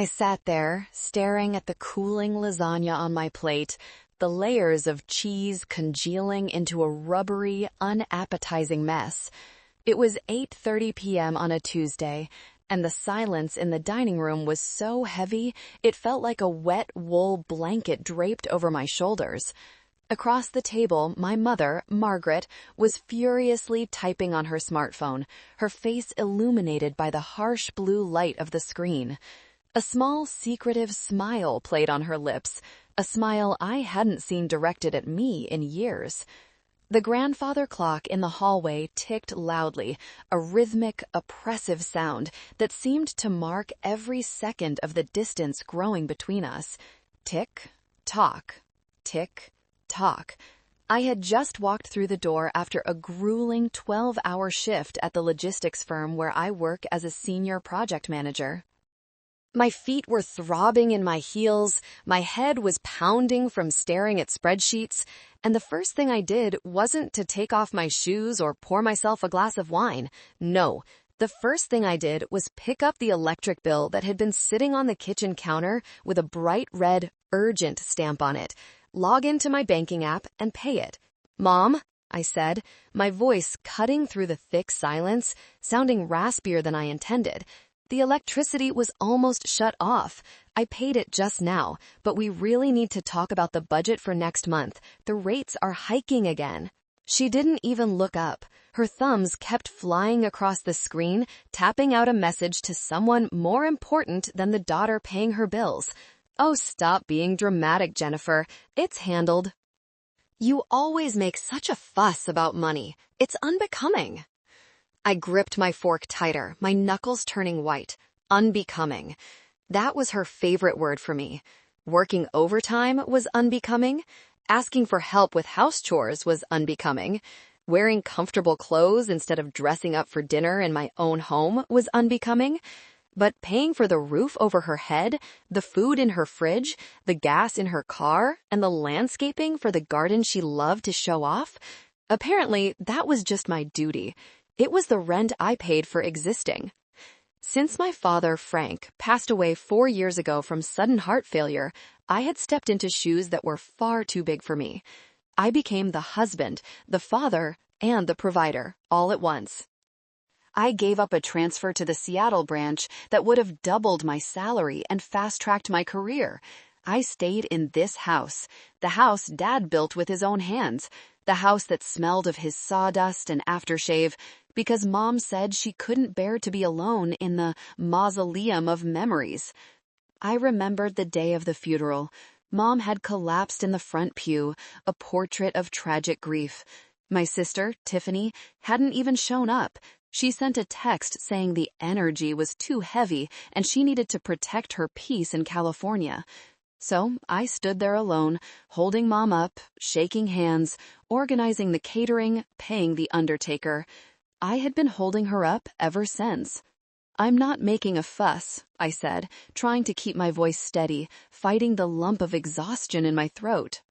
I sat there, staring at the cooling lasagna on my plate, the layers of cheese congealing into a rubbery, unappetizing mess. It was 8:30 p.m. on a Tuesday, and the silence in the dining room was so heavy it felt like a wet wool blanket draped over my shoulders. Across the table, my mother, Margaret, was furiously typing on her smartphone, her face illuminated by the harsh blue light of the screen. A small, secretive smile played on her lips, a smile I hadn't seen directed at me in years. The grandfather clock in the hallway ticked loudly, a rhythmic, oppressive sound that seemed to mark every second of the distance growing between us. Tick, tock, tick, tock. I had just walked through the door after a grueling 12-hour shift at the logistics firm where I work as a senior project manager. My feet were throbbing in my heels, my head was pounding from staring at spreadsheets, and the first thing I did wasn't to take off my shoes or pour myself a glass of wine. No, the first thing I did was pick up the electric bill that had been sitting on the kitchen counter with a bright red urgent stamp on it, log into my banking app, and pay it. "Mom," I said, my voice cutting through the thick silence, sounding raspier than I intended. The electricity was almost shut off. I paid it just now, but we really need to talk about the budget for next month. The rates are hiking again. She didn't even look up. Her thumbs kept flying across the screen, tapping out a message to someone more important than the daughter paying her bills. "Oh, stop being dramatic, Jennifer. It's handled." "You always make such a fuss about money. It's unbecoming." I gripped my fork tighter, my knuckles turning white. Unbecoming. That was her favorite word for me. Working overtime was unbecoming. Asking for help with house chores was unbecoming. Wearing comfortable clothes instead of dressing up for dinner in my own home was unbecoming. But paying for the roof over her head, the food in her fridge, the gas in her car, and the landscaping for the garden she loved to show off, apparently that was just my duty. It was the rent I paid for existing. Since my father, Frank, passed away 4 years ago from sudden heart failure, I had stepped into shoes that were far too big for me. I became the husband, the father, and the provider, all at once. I gave up a transfer to the Seattle branch that would have doubled my salary and fast-tracked my career. I stayed in this house, the house Dad built with his own hands, the house that smelled of his sawdust and aftershave, because Mom said she couldn't bear to be alone in the mausoleum of memories. I remembered the day of the funeral. Mom had collapsed in the front pew, a portrait of tragic grief. My sister, Tiffany, hadn't even shown up. She sent a text saying the energy was too heavy and she needed to protect her peace in California. So I stood there alone, holding Mom up, shaking hands, organizing the catering, paying the undertaker. I had been holding her up ever since. "I'm not making a fuss," I said, trying to keep my voice steady, fighting the lump of exhaustion in my throat.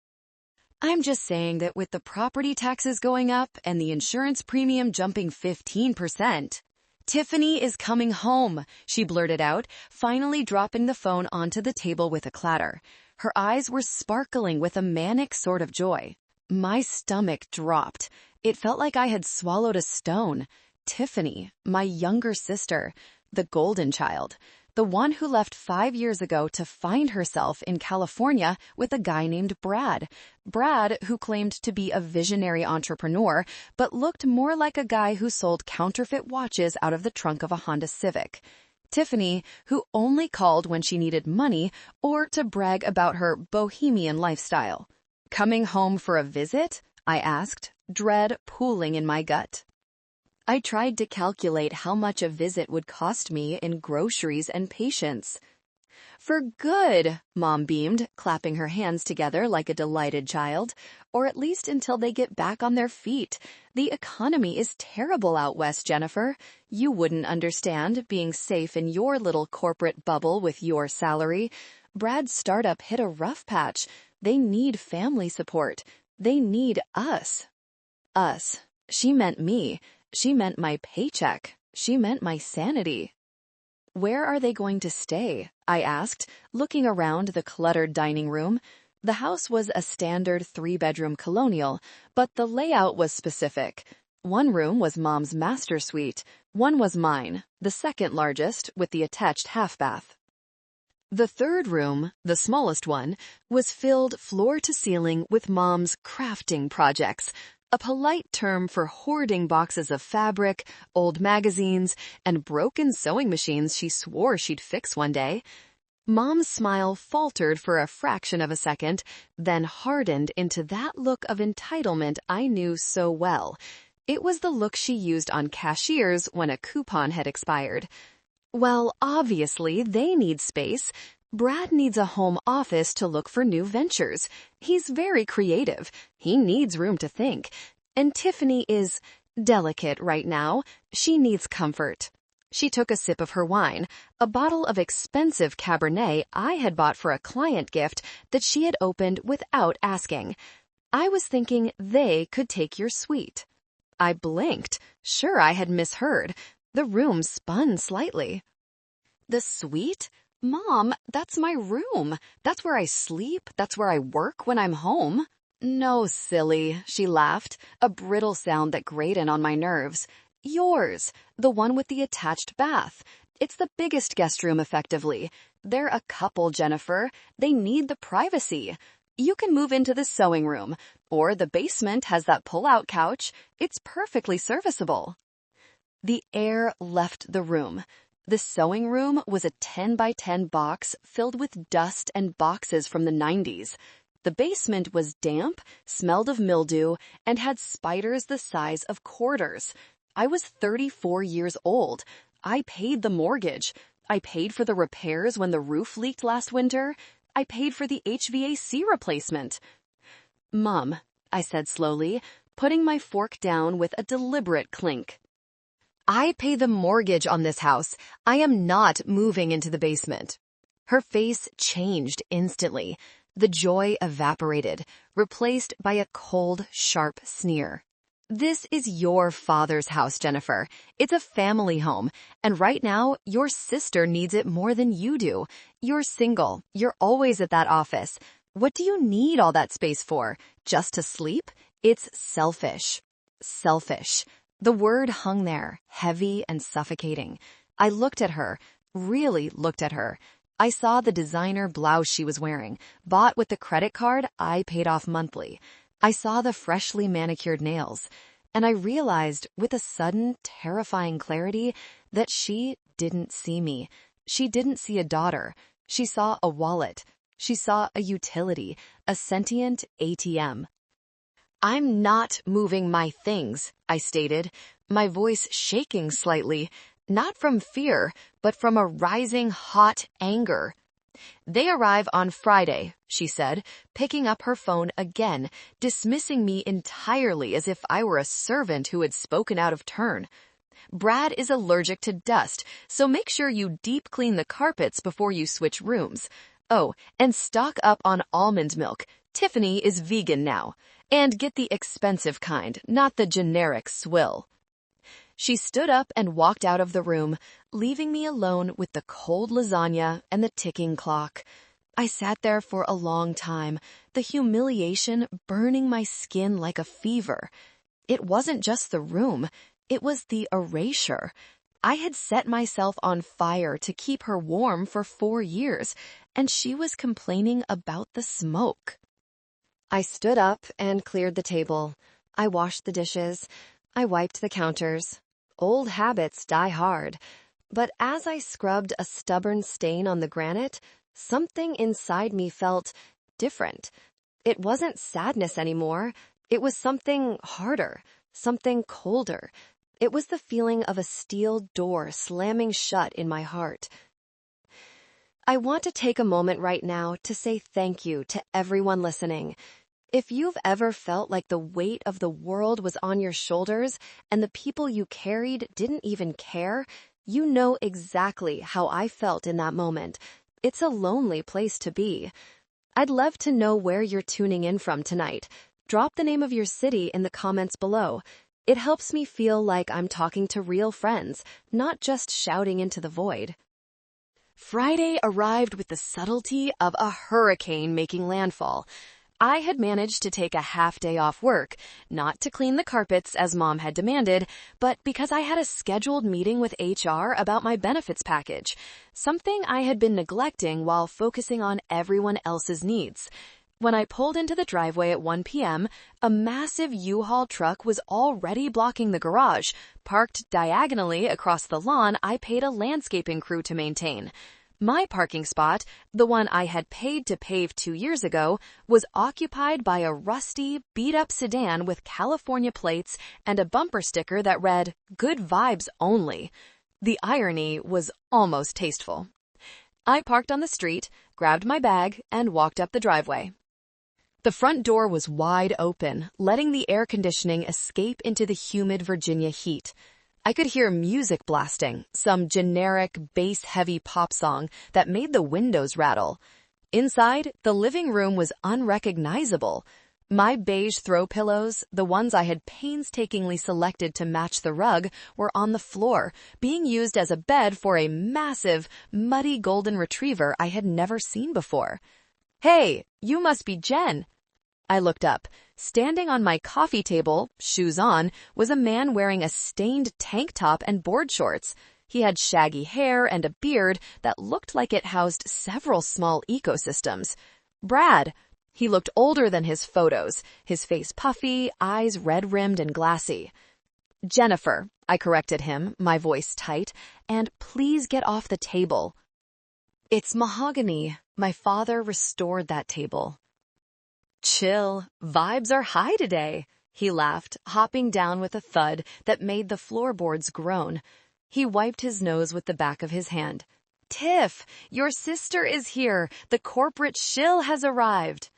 "I'm just saying that with the property taxes going up and the insurance premium jumping 15%, Tiffany is coming home," she blurted out, finally dropping the phone onto the table with a clatter. Her eyes were sparkling with a manic sort of joy. My stomach dropped. It felt like I had swallowed a stone. Tiffany, my younger sister, the golden child, the one who left 5 years ago to find herself in California with a guy named Brad. Brad, who claimed to be a visionary entrepreneur, but looked more like a guy who sold counterfeit watches out of the trunk of a Honda Civic. Tiffany, who only called when she needed money or to brag about her bohemian lifestyle. "Coming home for a visit?" I asked, dread pooling in my gut. I tried to calculate how much a visit would cost me in groceries and patience. "For good," Mom beamed, clapping her hands together like a delighted child. "Or at least until they get back on their feet. The economy is terrible out west, Jennifer. You wouldn't understand being safe in your little corporate bubble with your salary. Brad's startup hit a rough patch. They need family support. They need us." Us. She meant me. She meant my paycheck. She meant my sanity. Where are they going to stay? I asked, looking around the cluttered dining room. The house was a standard 3-bedroom colonial, but the layout was specific. One room was Mom's master suite. One was mine, the second largest, with the attached half-bath. The third room, the smallest one, was filled floor to ceiling with Mom's crafting projects, a polite term for hoarding boxes of fabric, old magazines, and broken sewing machines she swore she'd fix one day. Mom's smile faltered for a fraction of a second, then hardened into that look of entitlement I knew so well. It was the look she used on cashiers when a coupon had expired. Well, obviously, they need space. Brad needs a home office to look for new ventures. He's very creative. He needs room to think. And Tiffany is delicate right now. She needs comfort. She took a sip of her wine, a bottle of expensive Cabernet I had bought for a client gift that she had opened without asking. I was thinking they could take your suite. I blinked. Sure, I had misheard. The room spun slightly. The suite? Mom, that's my room. That's where I sleep. That's where I work when I'm home. No, silly, she laughed, a brittle sound that grated on my nerves. Yours, the one with the attached bath. It's the biggest guest room, effectively. They're a couple, Jennifer. They need the privacy. You can move into the sewing room, or the basement has that pull-out couch. It's perfectly serviceable. The air left the room. The sewing room was a 10 by 10 box filled with dust and boxes from the 90s. The basement was damp, smelled of mildew, and had spiders the size of quarters. I was 34 years old. I paid the mortgage. I paid for the repairs when the roof leaked last winter. I paid for the HVAC replacement. Mom, I said slowly, putting my fork down with a deliberate clink. I pay the mortgage on this house. I am not moving into the basement. Her face changed instantly. The joy evaporated, replaced by a cold, sharp sneer. This is your father's house, Jennifer. It's a family home, and right now, your sister needs it more than you do. You're single. You're always at that office. What do you need all that space for? Just to sleep? It's selfish. Selfish. The word hung there, heavy and suffocating. I looked at her, really looked at her. I saw the designer blouse she was wearing, bought with the credit card I paid off monthly. I saw the freshly manicured nails, and I realized with a sudden, terrifying clarity that she didn't see me. She didn't see a daughter. She saw a wallet. She saw a utility, a sentient ATM. I'm not moving my things, I stated, my voice shaking slightly, not from fear, but from a rising hot anger. They arrive on Friday, she said, picking up her phone again, dismissing me entirely as if I were a servant who had spoken out of turn. Brad is allergic to dust, so make sure you deep clean the carpets before you switch rooms. Oh, and stock up on almond milk. Tiffany is vegan now. And get the expensive kind, not the generic swill. She stood up and walked out of the room, leaving me alone with the cold lasagna and the ticking clock. I sat there for a long time, the humiliation burning my skin like a fever. It wasn't just the room, it was the erasure. I had set myself on fire to keep her warm for 4 years, and she was complaining about the smoke. I stood up and cleared the table. I washed the dishes. I wiped the counters. Old habits die hard. But as I scrubbed a stubborn stain on the granite, something inside me felt different. It wasn't sadness anymore. It was something harder, something colder. It was the feeling of a steel door slamming shut in my heart. I want to take a moment right now to say thank you to everyone listening. If you've ever felt like the weight of the world was on your shoulders and the people you carried didn't even care, you know exactly how I felt in that moment. It's a lonely place to be. I'd love to know where you're tuning in from tonight. Drop the name of your city in the comments below. It helps me feel like I'm talking to real friends, not just shouting into the void. Friday arrived with the subtlety of a hurricane making landfall. I had managed to take a half day off work, not to clean the carpets as Mom had demanded, but because I had a scheduled meeting with HR about my benefits package, something I had been neglecting while focusing on everyone else's needs. When I pulled into the driveway at 1 p.m., a massive U-Haul truck was already blocking the garage, parked diagonally across the lawn I paid a landscaping crew to maintain. My parking spot, the one I had paid to pave 2 years ago, was occupied by a rusty, beat-up sedan with California plates and a bumper sticker that read, "Good vibes only." The irony was almost tasteful. I parked on the street, grabbed my bag, and walked up the driveway. The front door was wide open, letting the air conditioning escape into the humid Virginia heat. I could hear music blasting, some generic, bass-heavy pop song that made the windows rattle. Inside, the living room was unrecognizable. My beige throw pillows, the ones I had painstakingly selected to match the rug, were on the floor, being used as a bed for a massive, muddy golden retriever I had never seen before. "Hey, you must be Jen." I looked up. Standing on my coffee table, shoes on, was a man wearing a stained tank top and board shorts. He had shaggy hair and a beard that looked like it housed several small ecosystems. "Brad." He looked older than his photos, his face puffy, eyes red-rimmed and glassy. "Jennifer," I corrected him, my voice tight, "and please get off the table." "It's mahogany." My father restored that table. "Chill, vibes are high today," he laughed, hopping down with a thud that made the floorboards groan. He wiped his nose with the back of his hand. "Tiff, your sister is here. The corporate shill has arrived."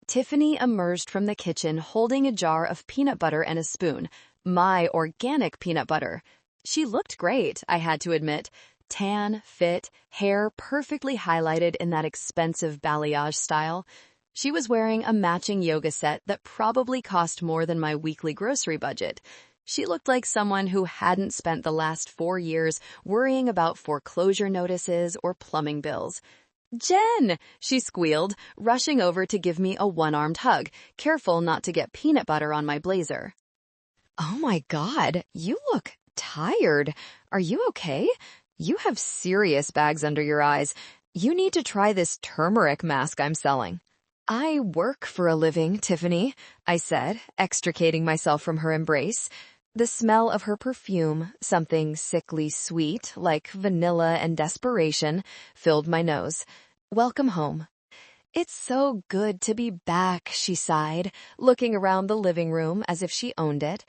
Tiffany emerged from the kitchen holding a jar of peanut butter and a spoon, my organic peanut butter. She looked great, I had to admit. Tan, fit, hair perfectly highlighted in that expensive balayage style. She was wearing a matching yoga set that probably cost more than my weekly grocery budget. She looked like someone who hadn't spent the last 4 years worrying about foreclosure notices or plumbing bills. "Jen!" she squealed, rushing over to give me a one-armed hug, careful not to get peanut butter on my blazer. "Oh my God, you look tired. Are you okay? You have serious bags under your eyes. You need to try this turmeric mask I'm selling." "I work for a living, Tiffany," I said, extricating myself from her embrace. The smell of her perfume, something sickly sweet, like vanilla and desperation, filled my nose. "Welcome home." "It's so good to be back," she sighed, looking around the living room as if she owned it.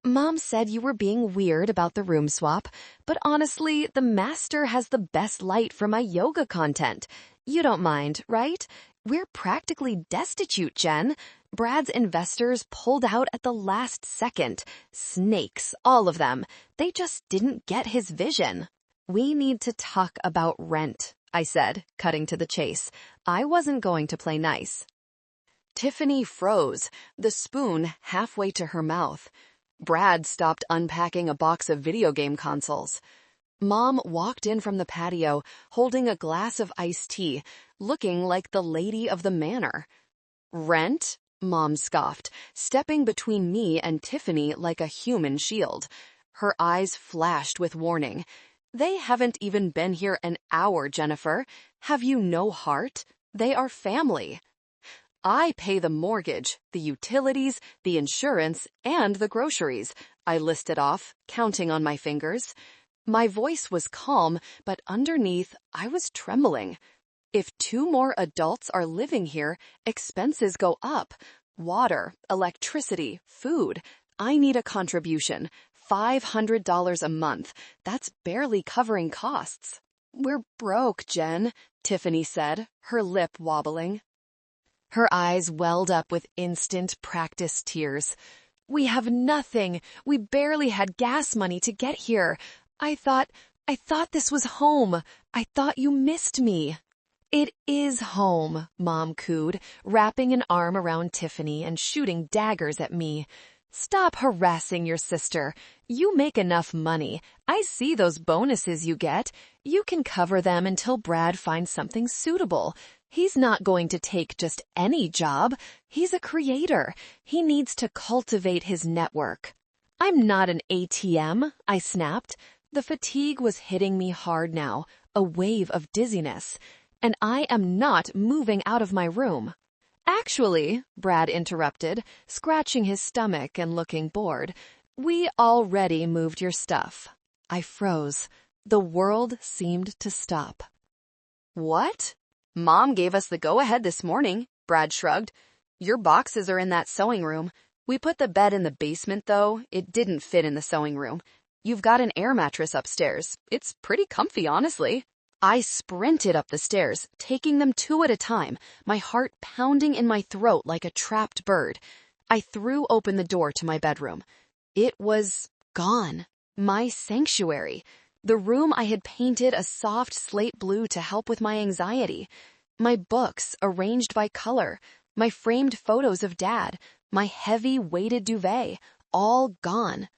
"Mom said you were being weird about the room swap, but honestly, the master has the best light for my yoga content. You don't mind, right? We're practically destitute, Jen. Brad's investors pulled out at the last second. Snakes, all of them. They just didn't get his vision." "We need to talk about rent," I said, cutting to the chase. I wasn't going to play nice. Tiffany froze, the spoon halfway to her mouth. Brad stopped unpacking a box of video game consoles. Mom walked in from the patio, holding a glass of iced tea, looking like the lady of the manor. "Rent?" Mom scoffed, stepping between me and Tiffany like a human shield. Her eyes flashed with warning. "They haven't even been here an hour, Jennifer. Have you no heart? They are family." "I pay the mortgage, the utilities, the insurance, and the groceries," I listed off, counting on my fingers. My voice was calm, but underneath, I was trembling. If 2 more adults are living here, expenses go up. Water, electricity, food. I need a contribution. $500 a month. That's barely covering costs. "We're broke, Jen," Tiffany said, her lip wobbling. Her eyes welled up with instant practice tears. "We have nothing. We barely had gas money to get here. I thought this was home. I thought you missed me." "It is home," Mom cooed, wrapping an arm around Tiffany and shooting daggers at me. Stop harassing your sister. You make enough money. I see those bonuses you get. You can cover them until Brad finds something suitable. He's not going to take just any job. He's a creator. He needs to cultivate his network. I'm not an ATM, I snapped. The fatigue was hitting me hard now, a wave of dizziness. And I am not moving out of my room. Actually, Brad interrupted, scratching his stomach and looking bored, we already moved your stuff. I froze. The world seemed to stop. What? Mom gave us the go-ahead this morning, Brad shrugged. Your boxes are in that sewing room. We put the bed in the basement, though. It didn't fit in the sewing room. You've got an air mattress upstairs. It's pretty comfy, honestly. I sprinted up the stairs, taking them two at a time, my heart pounding in my throat like a trapped bird. I threw open the door to my bedroom. It was gone. My sanctuary. The room I had painted a soft slate blue to help with my anxiety. My books arranged by color. My framed photos of Dad. My heavy weighted duvet. All gone.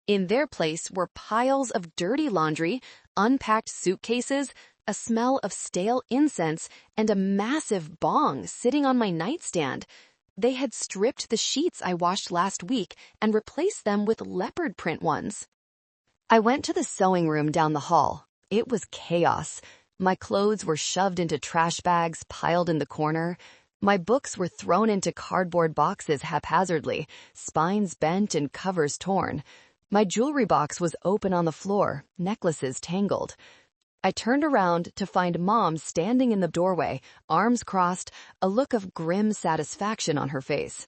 In their place were piles of dirty laundry, unpacked suitcases, a smell of stale incense, and a massive bong sitting on my nightstand. They had stripped the sheets I washed last week and replaced them with leopard print ones. I went to the sewing room down the hall. It was chaos. My clothes were shoved into trash bags piled in the corner. My books were thrown into cardboard boxes haphazardly, spines bent and covers torn. My jewelry box was open on the floor, necklaces tangled. I turned around to find Mom standing in the doorway, arms crossed, a look of grim satisfaction on her face.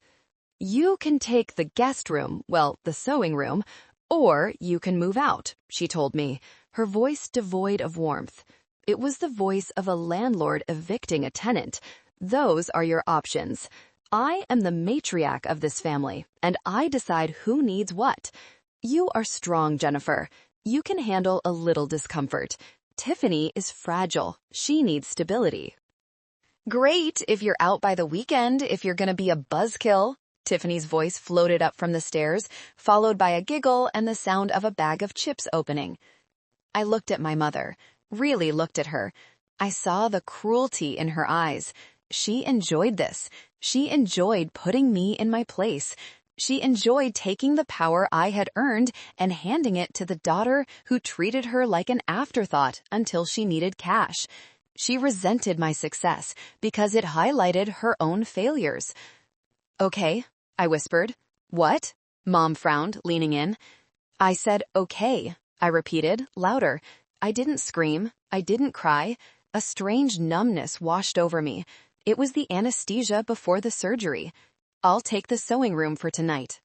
You can take the guest room, well, the sewing room, or you can move out, she told me, her voice devoid of warmth. It was the voice of a landlord evicting a tenant. Those are your options. I am the matriarch of this family, and I decide who needs what. You are strong, Jennifer. You can handle a little discomfort. Tiffany is fragile. She needs stability. Great if you're out by the weekend, if you're gonna be a buzzkill. Tiffany's voice floated up from the stairs, followed by a giggle and the sound of a bag of chips opening. I looked at my mother, really looked at her. I saw the cruelty in her eyes. She enjoyed this. She enjoyed putting me in my place. She enjoyed taking the power I had earned and handing it to the daughter who treated her like an afterthought until she needed cash. She resented my success because it highlighted her own failures. Okay, I whispered. What? Mom frowned, leaning in. I said, okay, I repeated, louder. I didn't scream. I didn't cry. A strange numbness washed over me. It was the anesthesia before the surgery. I'll take the sewing room for tonight.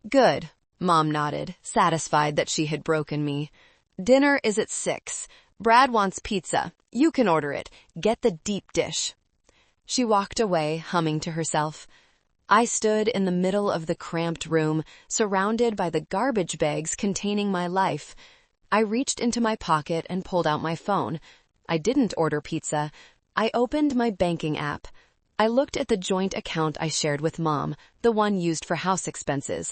Good, Mom nodded, satisfied that she had broken me. Dinner is at 6. Brad wants pizza. You can order it. Get the deep dish. She walked away, humming to herself. I stood in the middle of the cramped room, surrounded by the garbage bags containing my life. I reached into my pocket and pulled out my phone. I didn't order pizza. I opened my banking app. I looked at the joint account I shared with Mom, the one used for house expenses.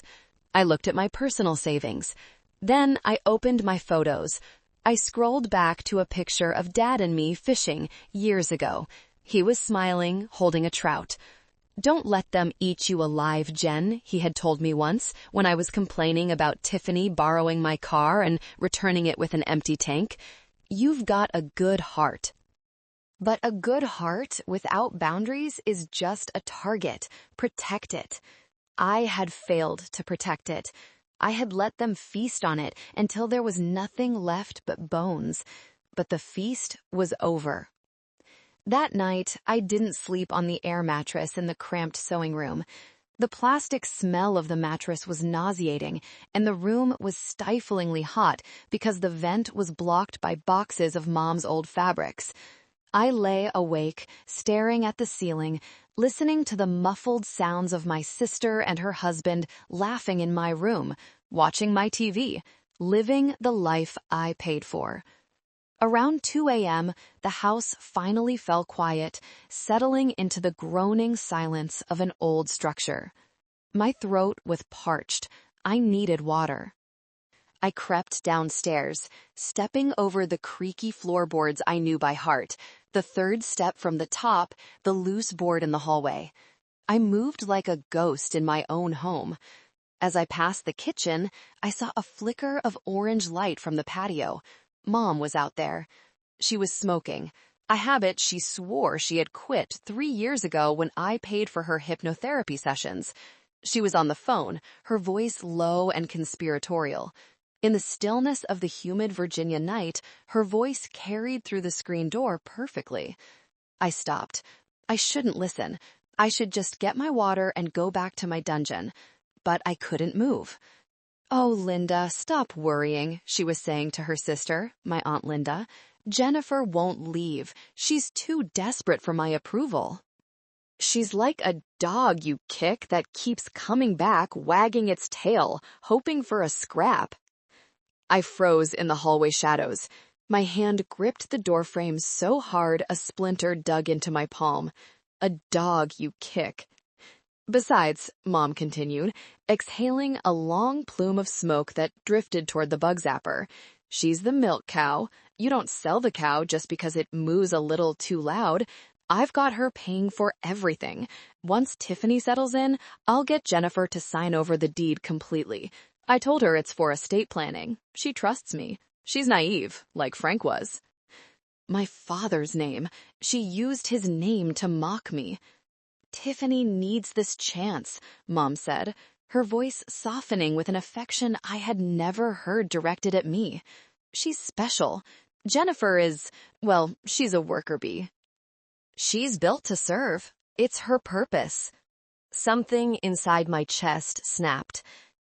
I looked at my personal savings. Then I opened my photos. I scrolled back to a picture of Dad and me fishing years ago. He was smiling, holding a trout. Don't let them eat you alive, Jen, he had told me once when I was complaining about Tiffany borrowing my car and returning it with an empty tank. You've got a good heart. But a good heart without boundaries is just a target. Protect it. I had failed to protect it. I had let them feast on it until there was nothing left but bones. But the feast was over. That night, I didn't sleep on the air mattress in the cramped sewing room. The plastic smell of the mattress was nauseating, and the room was stiflingly hot because the vent was blocked by boxes of Mom's old fabrics. I lay awake, staring at the ceiling, listening to the muffled sounds of my sister and her husband laughing in my room, watching my TV, living the life I paid for. Around 2 a.m., the house finally fell quiet, settling into the groaning silence of an old structure. My throat was parched. I needed water. I crept downstairs, stepping over the creaky floorboards I knew by heart, the third step from the top, the loose board in the hallway. I moved like a ghost in my own home. As I passed the kitchen, I saw a flicker of orange light from the patio. Mom was out there. She was smoking, a habit she swore she had quit 3 years ago when I paid for her hypnotherapy sessions. She was on the phone, her voice low and conspiratorial. In the stillness of the humid Virginia night, her voice carried through the screen door perfectly. I stopped. I shouldn't listen. I should just get my water and go back to my dungeon. But I couldn't move. "Oh, Linda, stop worrying," she was saying to her sister, my Aunt Linda. "Jennifer won't leave. She's too desperate for my approval." "She's like a dog you kick that keeps coming back, wagging its tail, hoping for a scrap." I froze in the hallway shadows. My hand gripped the doorframe so hard a splinter dug into my palm. "A dog you kick." "Besides," Mom continued, exhaling a long plume of smoke that drifted toward the bug zapper, "she's the milk cow. You don't sell the cow just because it moos a little too loud. I've got her paying for everything. Once Tiffany settles in, I'll get Jennifer to sign over the deed completely. I told her it's for estate planning. She trusts me. She's naive, like Frank was." My father's name. She used his name to mock me. "Tiffany needs this chance," Mom said, her voice softening with an affection I had never heard directed at me. "She's special. Jennifer is, well, she's a worker bee. She's built to serve. It's her purpose." Something inside my chest snapped.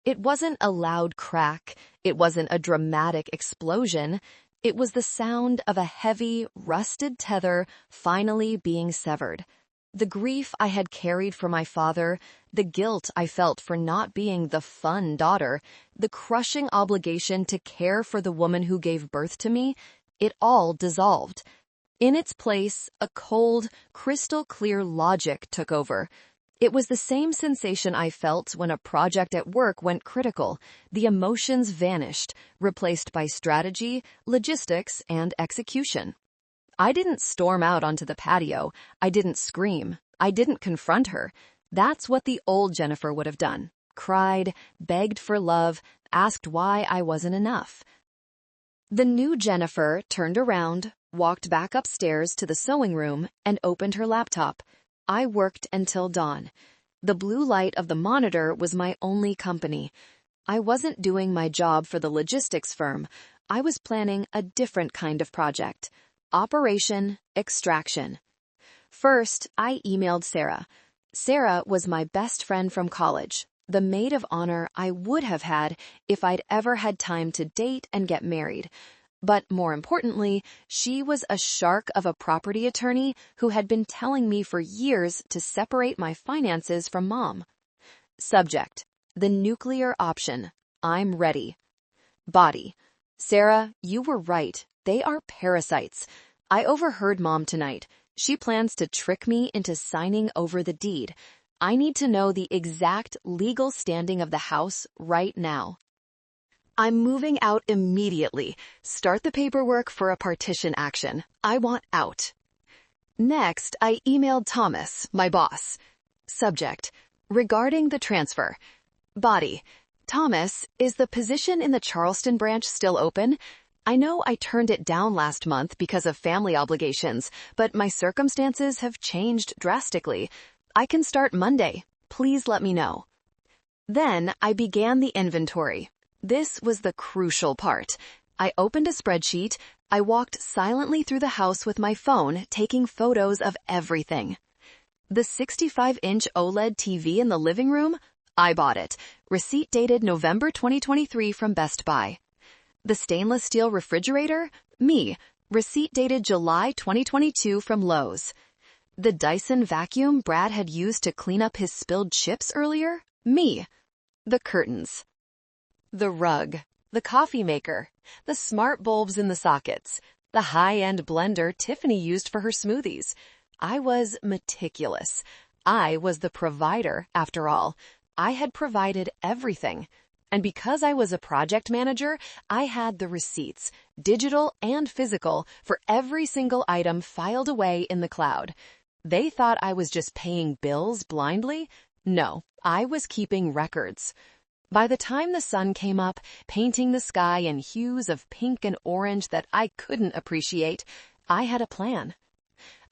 It wasn't a loud crack. It wasn't a dramatic explosion. It was the sound of a heavy, rusted tether finally being severed. The grief I had carried for my father, the guilt I felt for not being the fun daughter, the crushing obligation to care for the woman who gave birth to me, it all dissolved. In its place, a cold, crystal-clear logic took over. It was the same sensation I felt when a project at work went critical. The emotions vanished, replaced by strategy, logistics, and execution. I didn't storm out onto the patio. I didn't scream. I didn't confront her. That's what the old Jennifer would have done. Cried, begged for love, asked why I wasn't enough. The new Jennifer turned around, walked back upstairs to the sewing room, and opened her laptop. I worked until dawn. The blue light of the monitor was my only company. I wasn't doing my job for the logistics firm. I was planning a different kind of project. Operation Extraction. First, I emailed Sarah. Sarah was my best friend from college, the maid of honor I would have had if I'd ever had time to date and get married. But more importantly, she was a shark of a property attorney who had been telling me for years to separate my finances from Mom. Subject: the nuclear option. I'm ready. Body: Sarah, you were right. They are parasites. I overheard Mom tonight. She plans to trick me into signing over the deed. I need to know the exact legal standing of the house right now. I'm moving out immediately. Start the paperwork for a partition action. I want out. Next, I emailed Thomas, my boss. Subject: regarding the transfer. Body: Thomas, is the position in the Charleston branch still open? I know I turned it down last month because of family obligations, but my circumstances have changed drastically. I can start Monday. Please let me know. Then I began the inventory. This was the crucial part. I opened a spreadsheet. I walked silently through the house with my phone, taking photos of everything. The 65-inch OLED TV in the living room? I bought it. Receipt dated November 2023 from Best Buy. The stainless steel refrigerator? Me. Receipt dated July 2022 from Lowe's. The Dyson vacuum Brad had used to clean up his spilled chips earlier? Me. The curtains. The rug. The coffee maker. The smart bulbs in the sockets. The high-end blender Tiffany used for her smoothies. I was meticulous. I was the provider, after all. I had provided everything. And because I was a project manager, I had the receipts, digital and physical, for every single item filed away in the cloud. They thought I was just paying bills blindly? No, I was keeping records. By the time the sun came up, painting the sky in hues of pink and orange that I couldn't appreciate, I had a plan.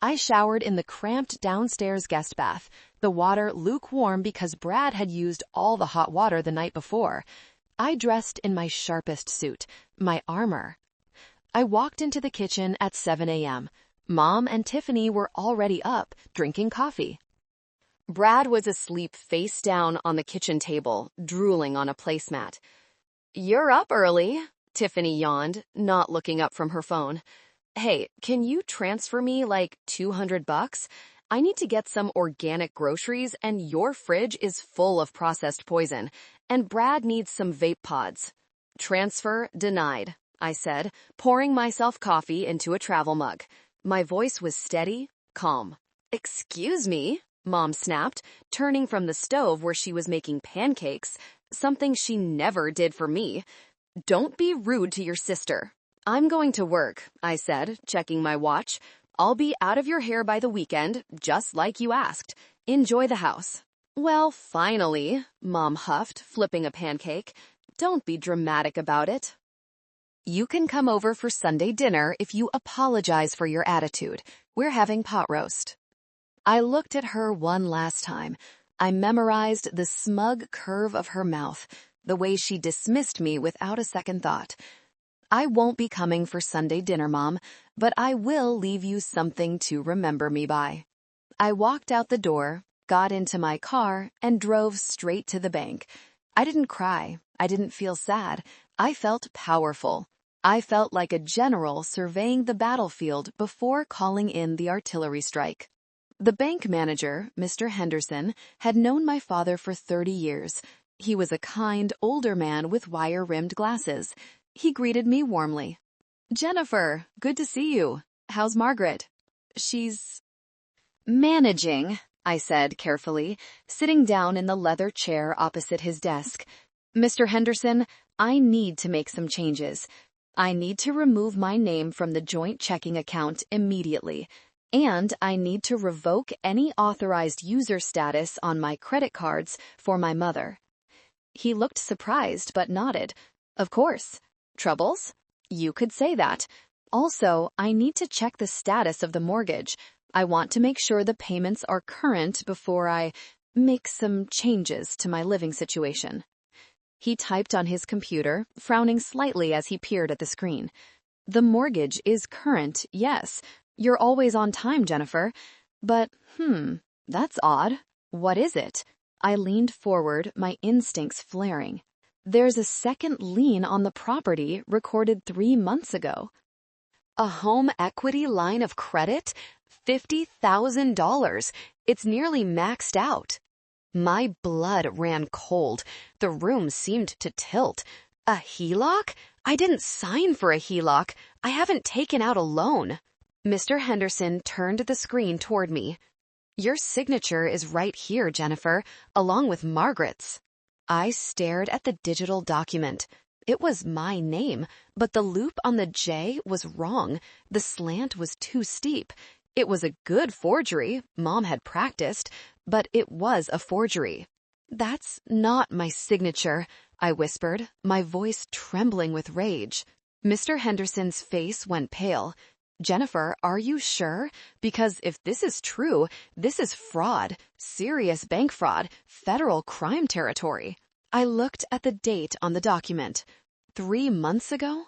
I showered in the cramped downstairs guest bath, the water lukewarm because Brad had used all the hot water the night before. I dressed in my sharpest suit, my armor. I walked into the kitchen at 7 a.m. Mom and Tiffany were already up, drinking coffee. Brad was asleep face down on the kitchen table, drooling on a placemat. "You're up early," Tiffany yawned, not looking up from her phone. "Hey, can you transfer me like $200? I need to get some organic groceries and your fridge is full of processed poison, and Brad needs some vape pods." "Transfer denied," I said, pouring myself coffee into a travel mug. My voice was steady, calm. "Excuse me," Mom snapped, turning from the stove where she was making pancakes, something she never did for me. "Don't be rude to your sister." "I'm going to work," I said, checking my watch. "I'll be out of your hair by the weekend, just like you asked. Enjoy the house." "Well, finally," Mom huffed, flipping a pancake. "Don't be dramatic about it. You can come over for Sunday dinner if you apologize for your attitude. We're having pot roast." I looked at her one last time. I memorized the smug curve of her mouth, the way she dismissed me without a second thought. "I won't be coming for Sunday dinner, Mom, but I will leave you something to remember me by." I walked out the door, got into my car, and drove straight to the bank. I didn't cry. I didn't feel sad. I felt powerful. I felt like a general surveying the battlefield before calling in the artillery strike. The bank manager, Mr. Henderson, had known my father for 30 years. He was a kind, older man with wire-rimmed glasses. He greeted me warmly. "Jennifer, good to see you. How's Margaret?" "She's managing," I said carefully, sitting down in the leather chair opposite his desk. "Mr. Henderson, I need to make some changes. I need to remove my name from the joint checking account immediately, and I need to revoke any authorized user status on my credit cards for my mother." He looked surprised but nodded. "Of course. Troubles? You could say that. Also, I need to check the status of the mortgage. I want to make sure the payments are current before I make some changes to my living situation." He typed on his computer, frowning slightly as he peered at the screen. "The mortgage is current, yes. You're always on time, Jennifer. But, that's odd. What is it?" I leaned forward, my instincts flaring. "There's a second lien on the property recorded 3 months ago." "A home equity line of credit? $50,000. It's nearly maxed out." My blood ran cold. The room seemed to tilt. "A HELOC? I didn't sign for a HELOC. I haven't taken out a loan." Mr. Henderson turned the screen toward me. "Your signature is right here, Jennifer, along with Margaret's." I stared at the digital document. It was my name, but the loop on the J was wrong. The slant was too steep. It was a good forgery. Mom had practiced, but it was a forgery. "That's not my signature," I whispered, my voice trembling with rage. Mr. Henderson's face went pale. "Jennifer, are you sure? Because if this is true, this is fraud, serious bank fraud, federal crime territory." I looked at the date on the document. 3 months ago?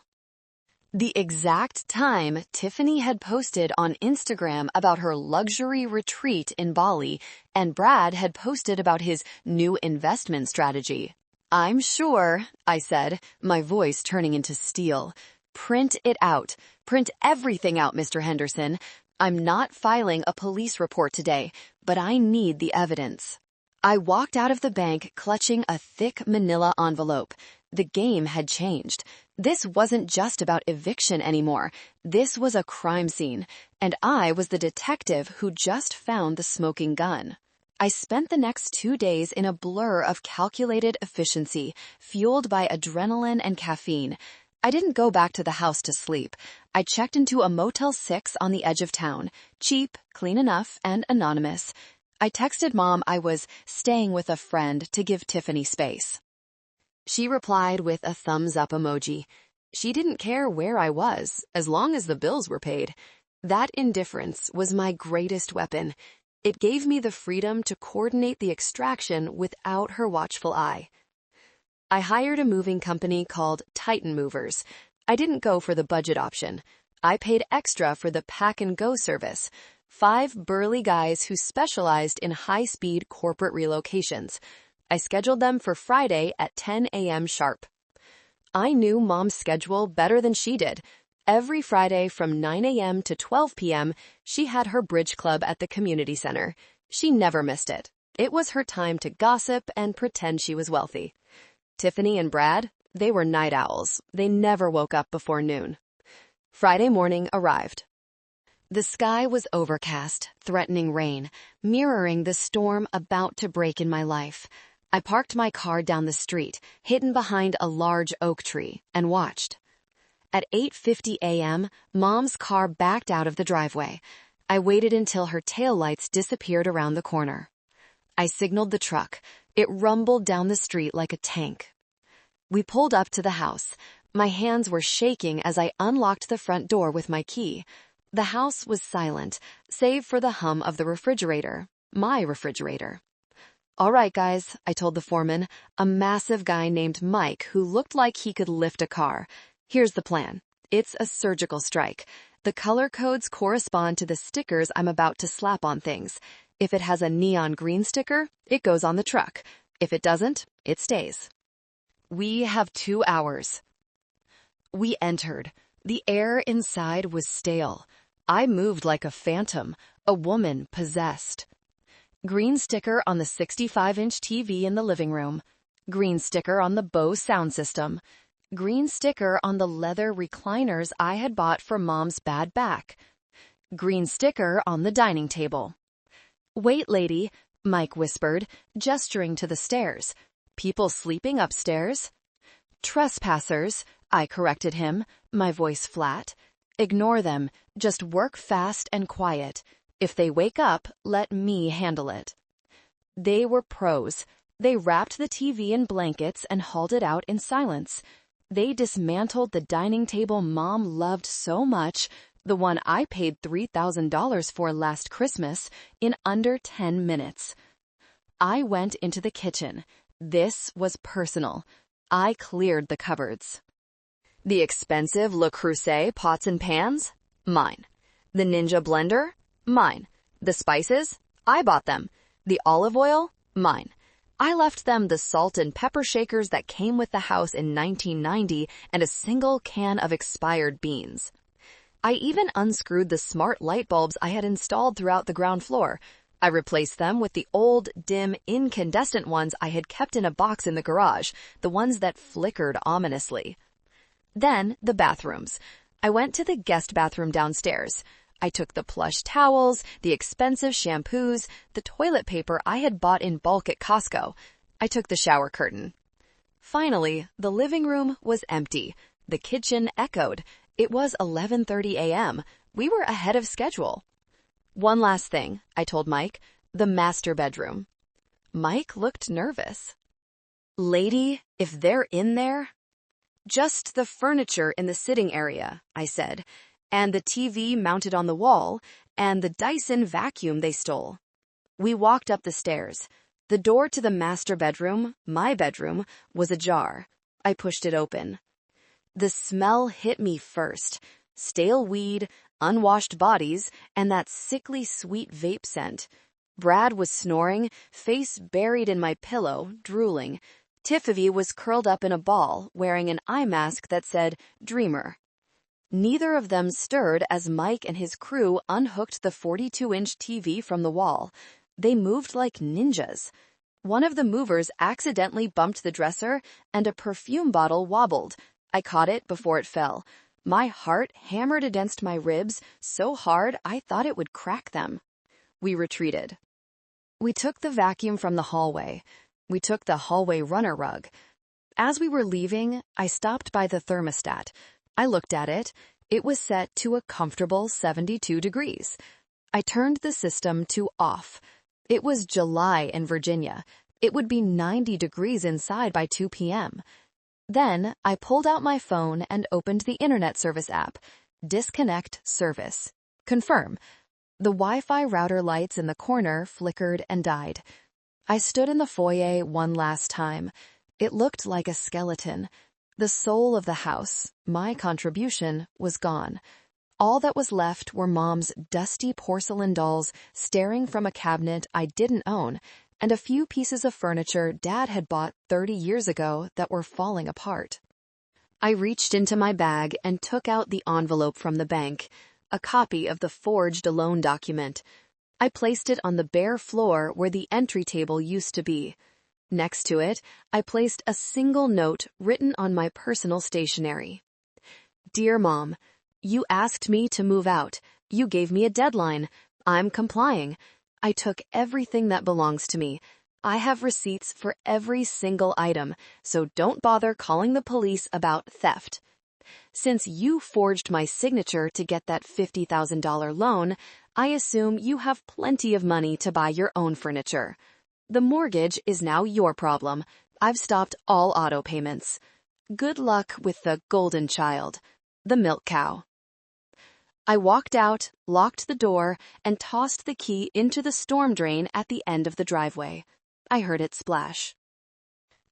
The exact time Tiffany had posted on Instagram about her luxury retreat in Bali, and Brad had posted about his new investment strategy. "I'm sure," I said, my voice turning into steel. "Print it out. Print everything out, Mr. Henderson. I'm not filing a police report today, but I need the evidence." I walked out of the bank clutching a thick manila envelope. The game had changed. This wasn't just about eviction anymore. This was a crime scene, and I was the detective who just found the smoking gun. I spent the next 2 days in a blur of calculated efficiency, fueled by adrenaline and caffeine. I didn't go back to the house to sleep. I checked into a Motel 6 on the edge of town. Cheap, clean enough, and anonymous. I texted Mom I was staying with a friend to give Tiffany space. She replied with a thumbs-up emoji. She didn't care where I was, as long as the bills were paid. That indifference was my greatest weapon. It gave me the freedom to coordinate the extraction without her watchful eye. I hired a moving company called Titan Movers. I didn't go for the budget option. I paid extra for the pack-and-go service. 5 burly guys who specialized in high-speed corporate relocations. I scheduled them for Friday at 10 a.m. sharp. I knew Mom's schedule better than she did. Every Friday from 9 a.m. to 12 p.m., she had her bridge club at the community center. She never missed it. It was her time to gossip and pretend she was wealthy. Tiffany and Brad, they were night owls. They never woke up before noon. Friday morning arrived. The sky was overcast, threatening rain, mirroring the storm about to break in my life. I parked my car down the street, hidden behind a large oak tree, and watched. At 8:50 a.m., Mom's car backed out of the driveway. I waited until her taillights disappeared around the corner. I signaled the truck. It rumbled down the street like a tank. We pulled up to the house. My hands were shaking as I unlocked the front door with my key. The house was silent, save for the hum of the refrigerator, my refrigerator. "All right, guys," I told the foreman, a massive guy named Mike who looked like he could lift a car. "Here's the plan. It's a surgical strike. The color codes correspond to the stickers I'm about to slap on things. If it has a neon green sticker, it goes on the truck. If it doesn't, it stays. We have 2 hours." We entered. The air inside was stale. I moved like a phantom, a woman possessed. Green sticker on the 65-inch TV in the living room. Green sticker on the Bose sound system. Green sticker on the leather recliners I had bought for Mom's bad back. Green sticker on the dining table. "Wait, lady," Mike whispered, gesturing to the stairs. "People sleeping upstairs?" "Trespassers," I corrected him, my voice flat. "Ignore them. Just work fast and quiet. If they wake up, let me handle it." They were pros. They wrapped the TV in blankets and hauled it out in silence. They dismantled the dining table Mom loved so much, the one I paid $3,000 for last Christmas, in under 10 minutes. I went into the kitchen. This was personal. I cleared the cupboards. The expensive Le Creuset pots and pans? Mine. The Ninja blender? Mine. The spices? I bought them. The olive oil? Mine. I left them the salt and pepper shakers that came with the house in 1990 and a single can of expired beans. I even unscrewed the smart light bulbs I had installed throughout the ground floor. I replaced them with the old, dim, incandescent ones I had kept in a box in the garage, the ones that flickered ominously. Then, the bathrooms. I went to the guest bathroom downstairs. I took the plush towels, the expensive shampoos, the toilet paper I had bought in bulk at Costco. I took the shower curtain. Finally, the living room was empty. The kitchen echoed. It was 11:30 a.m. We were ahead of schedule. "One last thing," I told Mike. "The master bedroom." Mike looked nervous. "Lady, if they're in there—" "Just the furniture in the sitting area," I said, "and the TV mounted on the wall, and the Dyson vacuum they stole." We walked up the stairs. The door to the master bedroom, my bedroom, was ajar. I pushed it open. The smell hit me first. Stale weed, unwashed bodies, and that sickly sweet vape scent. Brad was snoring, face buried in my pillow, drooling. Tiffany was curled up in a ball, wearing an eye mask that said, "Dreamer." Neither of them stirred as Mike and his crew unhooked the 42-inch TV from the wall. They moved like ninjas. One of the movers accidentally bumped the dresser, and a perfume bottle wobbled. I caught it before it fell. My heart hammered against my ribs so hard I thought it would crack them. We retreated. We took the vacuum from the hallway. We took the hallway runner rug. As we were leaving, I stopped by the thermostat. I looked at it. It was set to a comfortable 72 degrees. I turned the system to off. It was July in Virginia. It would be 90 degrees inside by 2 p.m. Then, I pulled out my phone and opened the internet service app. Disconnect service. Confirm. The Wi-Fi router lights in the corner flickered and died. I stood in the foyer one last time. It looked like a skeleton. The soul of the house, my contribution, was gone. All that was left were Mom's dusty porcelain dolls staring from a cabinet I didn't own, and a few pieces of furniture Dad had bought 30 years ago that were falling apart. I reached into my bag and took out the envelope from the bank, a copy of the forged loan document. I placed it on the bare floor where the entry table used to be. Next to it, I placed a single note written on my personal stationery. Dear Mom, you asked me to move out. You gave me a deadline. I'm complying. I took everything that belongs to me. I have receipts for every single item, so don't bother calling the police about theft. Since you forged my signature to get that $50,000 loan, I assume you have plenty of money to buy your own furniture. The mortgage is now your problem. I've stopped all auto payments. Good luck with the golden child, the milk cow. I walked out, locked the door, and tossed the key into the storm drain at the end of the driveway. I heard it splash.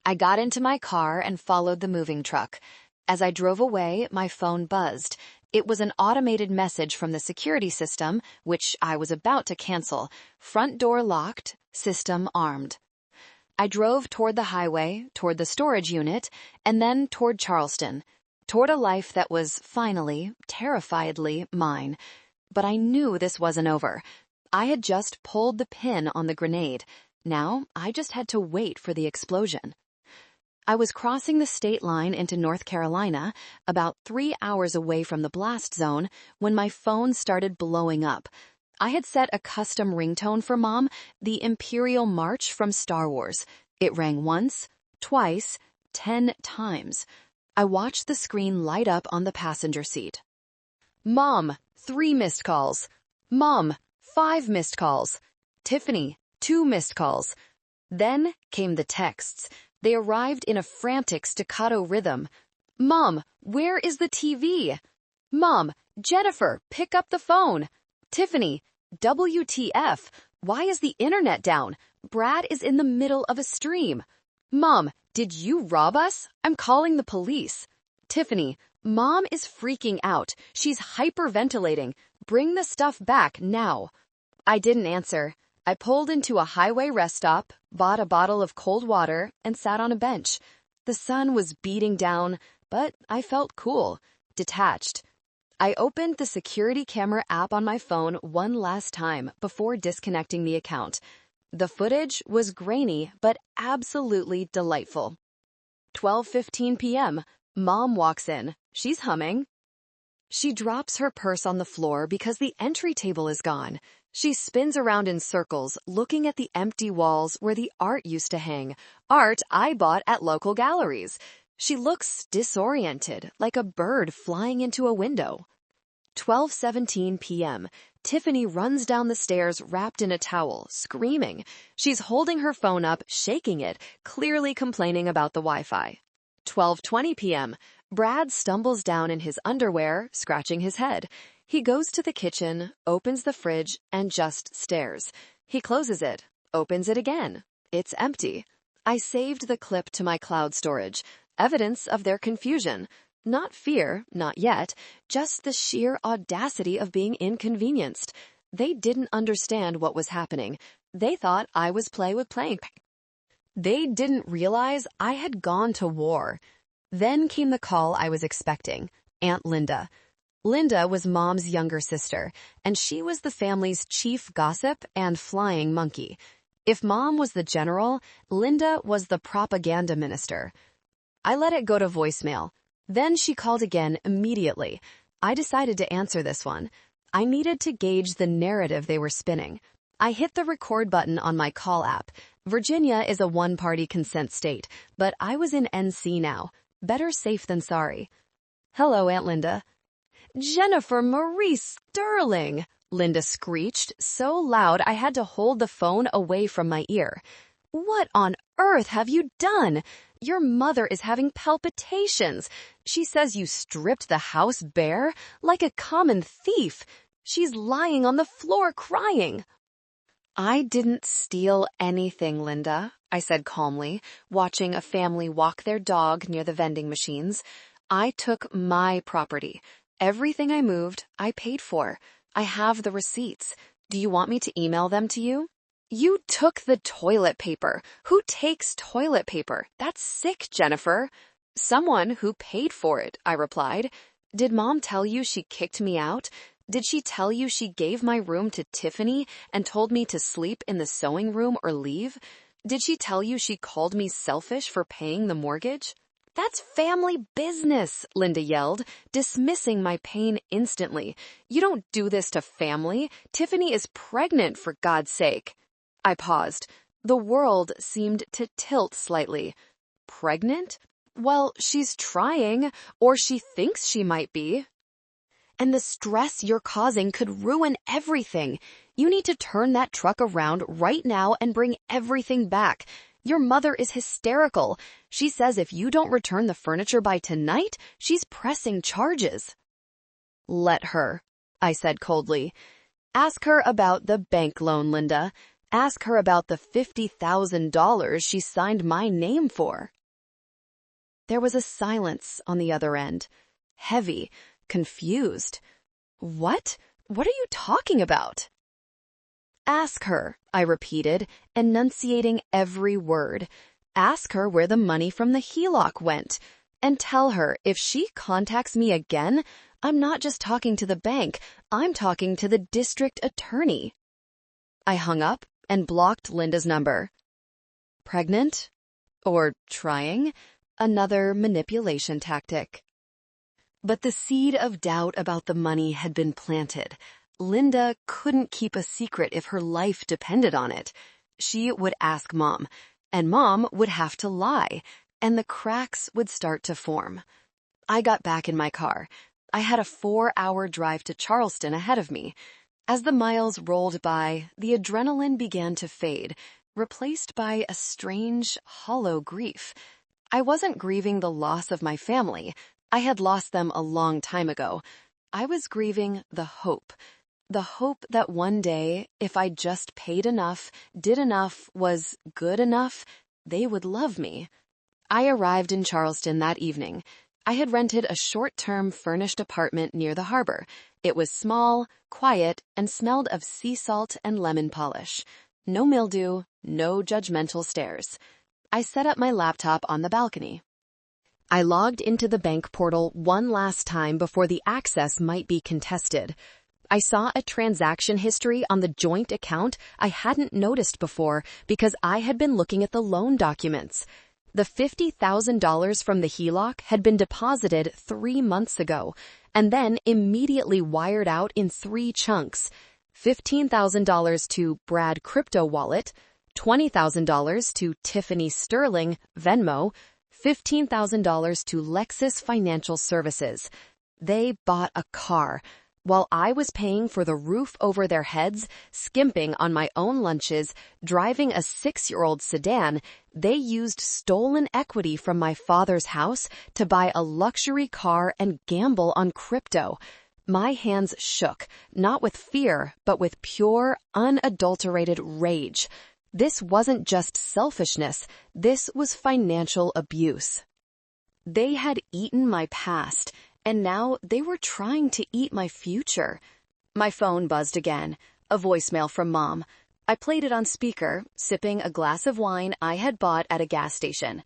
I got into my car and followed the moving truck. As I drove away, my phone buzzed. It was an automated message from the security system, which I was about to cancel. Front door locked, system armed. I drove toward the highway, toward the storage unit, and then toward Charleston. Toward a life that was finally, terrifiedly mine. But I knew this wasn't over. I had just pulled the pin on the grenade. Now, I just had to wait for the explosion. I was crossing the state line into North Carolina, about 3 hours away from the blast zone, when my phone started blowing up. I had set a custom ringtone for Mom, the Imperial March from Star Wars. It rang once, twice, 10 times. I watched the screen light up on the passenger seat. Mom, 3 missed calls. Mom, 5 missed calls. Tiffany, 2 missed calls. Then came the texts. They arrived in a frantic staccato rhythm. Mom, where is the TV? Mom, Jennifer, pick up the phone. Tiffany, WTF, why is the internet down? Brad is in the middle of a stream. Mom, did you rob us? I'm calling the police. Tiffany, Mom is freaking out. She's hyperventilating. Bring the stuff back now. I didn't answer. I pulled into a highway rest stop, bought a bottle of cold water, and sat on a bench. The sun was beating down, but I felt cool, detached. I opened the security camera app on my phone one last time before disconnecting the account. The footage was grainy, but absolutely delightful. 12:15 p.m. Mom walks in. She's humming. She drops her purse on the floor because the entry table is gone. She spins around in circles, looking at the empty walls where the art used to hang. Art I bought at local galleries. She looks disoriented, like a bird flying into a window. 12:17 p.m. Tiffany runs down the stairs wrapped in a towel, screaming. She's holding her phone up, shaking it, clearly complaining about the Wi-Fi. 12:20 p.m. Brad stumbles down in his underwear, scratching his head. He goes to the kitchen, opens the fridge, and just stares. He closes it, opens it again. It's empty. I saved the clip to my cloud storage, evidence of their confusion. Not fear, not yet, just the sheer audacity of being inconvenienced. They didn't understand what was happening. They thought I was playing. They didn't realize I had gone to war. Then came the call I was expecting, Aunt Linda. Linda was Mom's younger sister, and she was the family's chief gossip and flying monkey. If Mom was the general, Linda was the propaganda minister. I let it go to voicemail. Then she called again immediately. I decided to answer this one. I needed to gauge the narrative they were spinning. I hit the record button on my call app. Virginia is a one-party consent state, but I was in NC now. Better safe than sorry. Hello, Aunt Linda. Jennifer Marie Sterling, Linda screeched so loud I had to hold the phone away from my ear. What on earth have you done? Your mother is having palpitations. She says you stripped the house bare like a common thief. She's lying on the floor crying. I didn't steal anything, Linda, I said calmly, watching a family walk their dog near the vending machines. I took my property. Everything I moved, I paid for. I have the receipts. Do you want me to email them to you? You took the toilet paper. Who takes toilet paper? That's sick, Jennifer. Someone who paid for it, I replied. Did Mom tell you she kicked me out? Did she tell you she gave my room to Tiffany and told me to sleep in the sewing room or leave? Did she tell you she called me selfish for paying the mortgage? That's family business, Linda yelled, dismissing my pain instantly. You don't do this to family. Tiffany is pregnant, for God's sake. I paused. The world seemed to tilt slightly. Pregnant? Well, she's trying, or she thinks she might be. And the stress you're causing could ruin everything. You need to turn that truck around right now and bring everything back. Your mother is hysterical. She says if you don't return the furniture by tonight, she's pressing charges. Let her, I said coldly. Ask her about the bank loan, Linda. Ask her about the $50,000 she signed my name for. There was a silence on the other end. Heavy. Confused. What? What are you talking about? Ask her, I repeated, enunciating every word. Ask her where the money from the HELOC went. And tell her if she contacts me again, I'm not just talking to the bank, I'm talking to the district attorney. I hung up and blocked Linda's number. Pregnant? Or trying? Another manipulation tactic. But the seed of doubt about the money had been planted. Linda couldn't keep a secret if her life depended on it. She would ask Mom, and Mom would have to lie, and the cracks would start to form. I got back in my car. I had a 4-hour drive to Charleston ahead of me. As the miles rolled by, the adrenaline began to fade, replaced by a strange, hollow grief. I wasn't grieving the loss of my family. I had lost them a long time ago. I was grieving the hope that one day, if I just paid enough, did enough, was good enough, they would love me. I arrived in Charleston that evening. I had rented a short-term furnished apartment near the harbor. It was small, quiet, and smelled of sea salt and lemon polish. No mildew, no judgmental stares. I set up my laptop on the balcony. I logged into the bank portal one last time before the access might be contested. I saw a transaction history on the joint account I hadn't noticed before because I had been looking at the loan documents. The $50,000 from the HELOC had been deposited 3 months ago and then immediately wired out in 3 chunks. $15,000 to Brad Crypto Wallet, $20,000 to Tiffany Sterling Venmo, $15,000 to Lexus Financial Services. They bought a car. While I was paying for the roof over their heads, skimping on my own lunches, driving a 6-year-old sedan, they used stolen equity from my father's house to buy a luxury car and gamble on crypto. My hands shook, not with fear, but with pure, unadulterated rage. This wasn't just selfishness, this was financial abuse. They had eaten my past, and now they were trying to eat my future. My phone buzzed again, a voicemail from Mom. I played it on speaker, sipping a glass of wine I had bought at a gas station.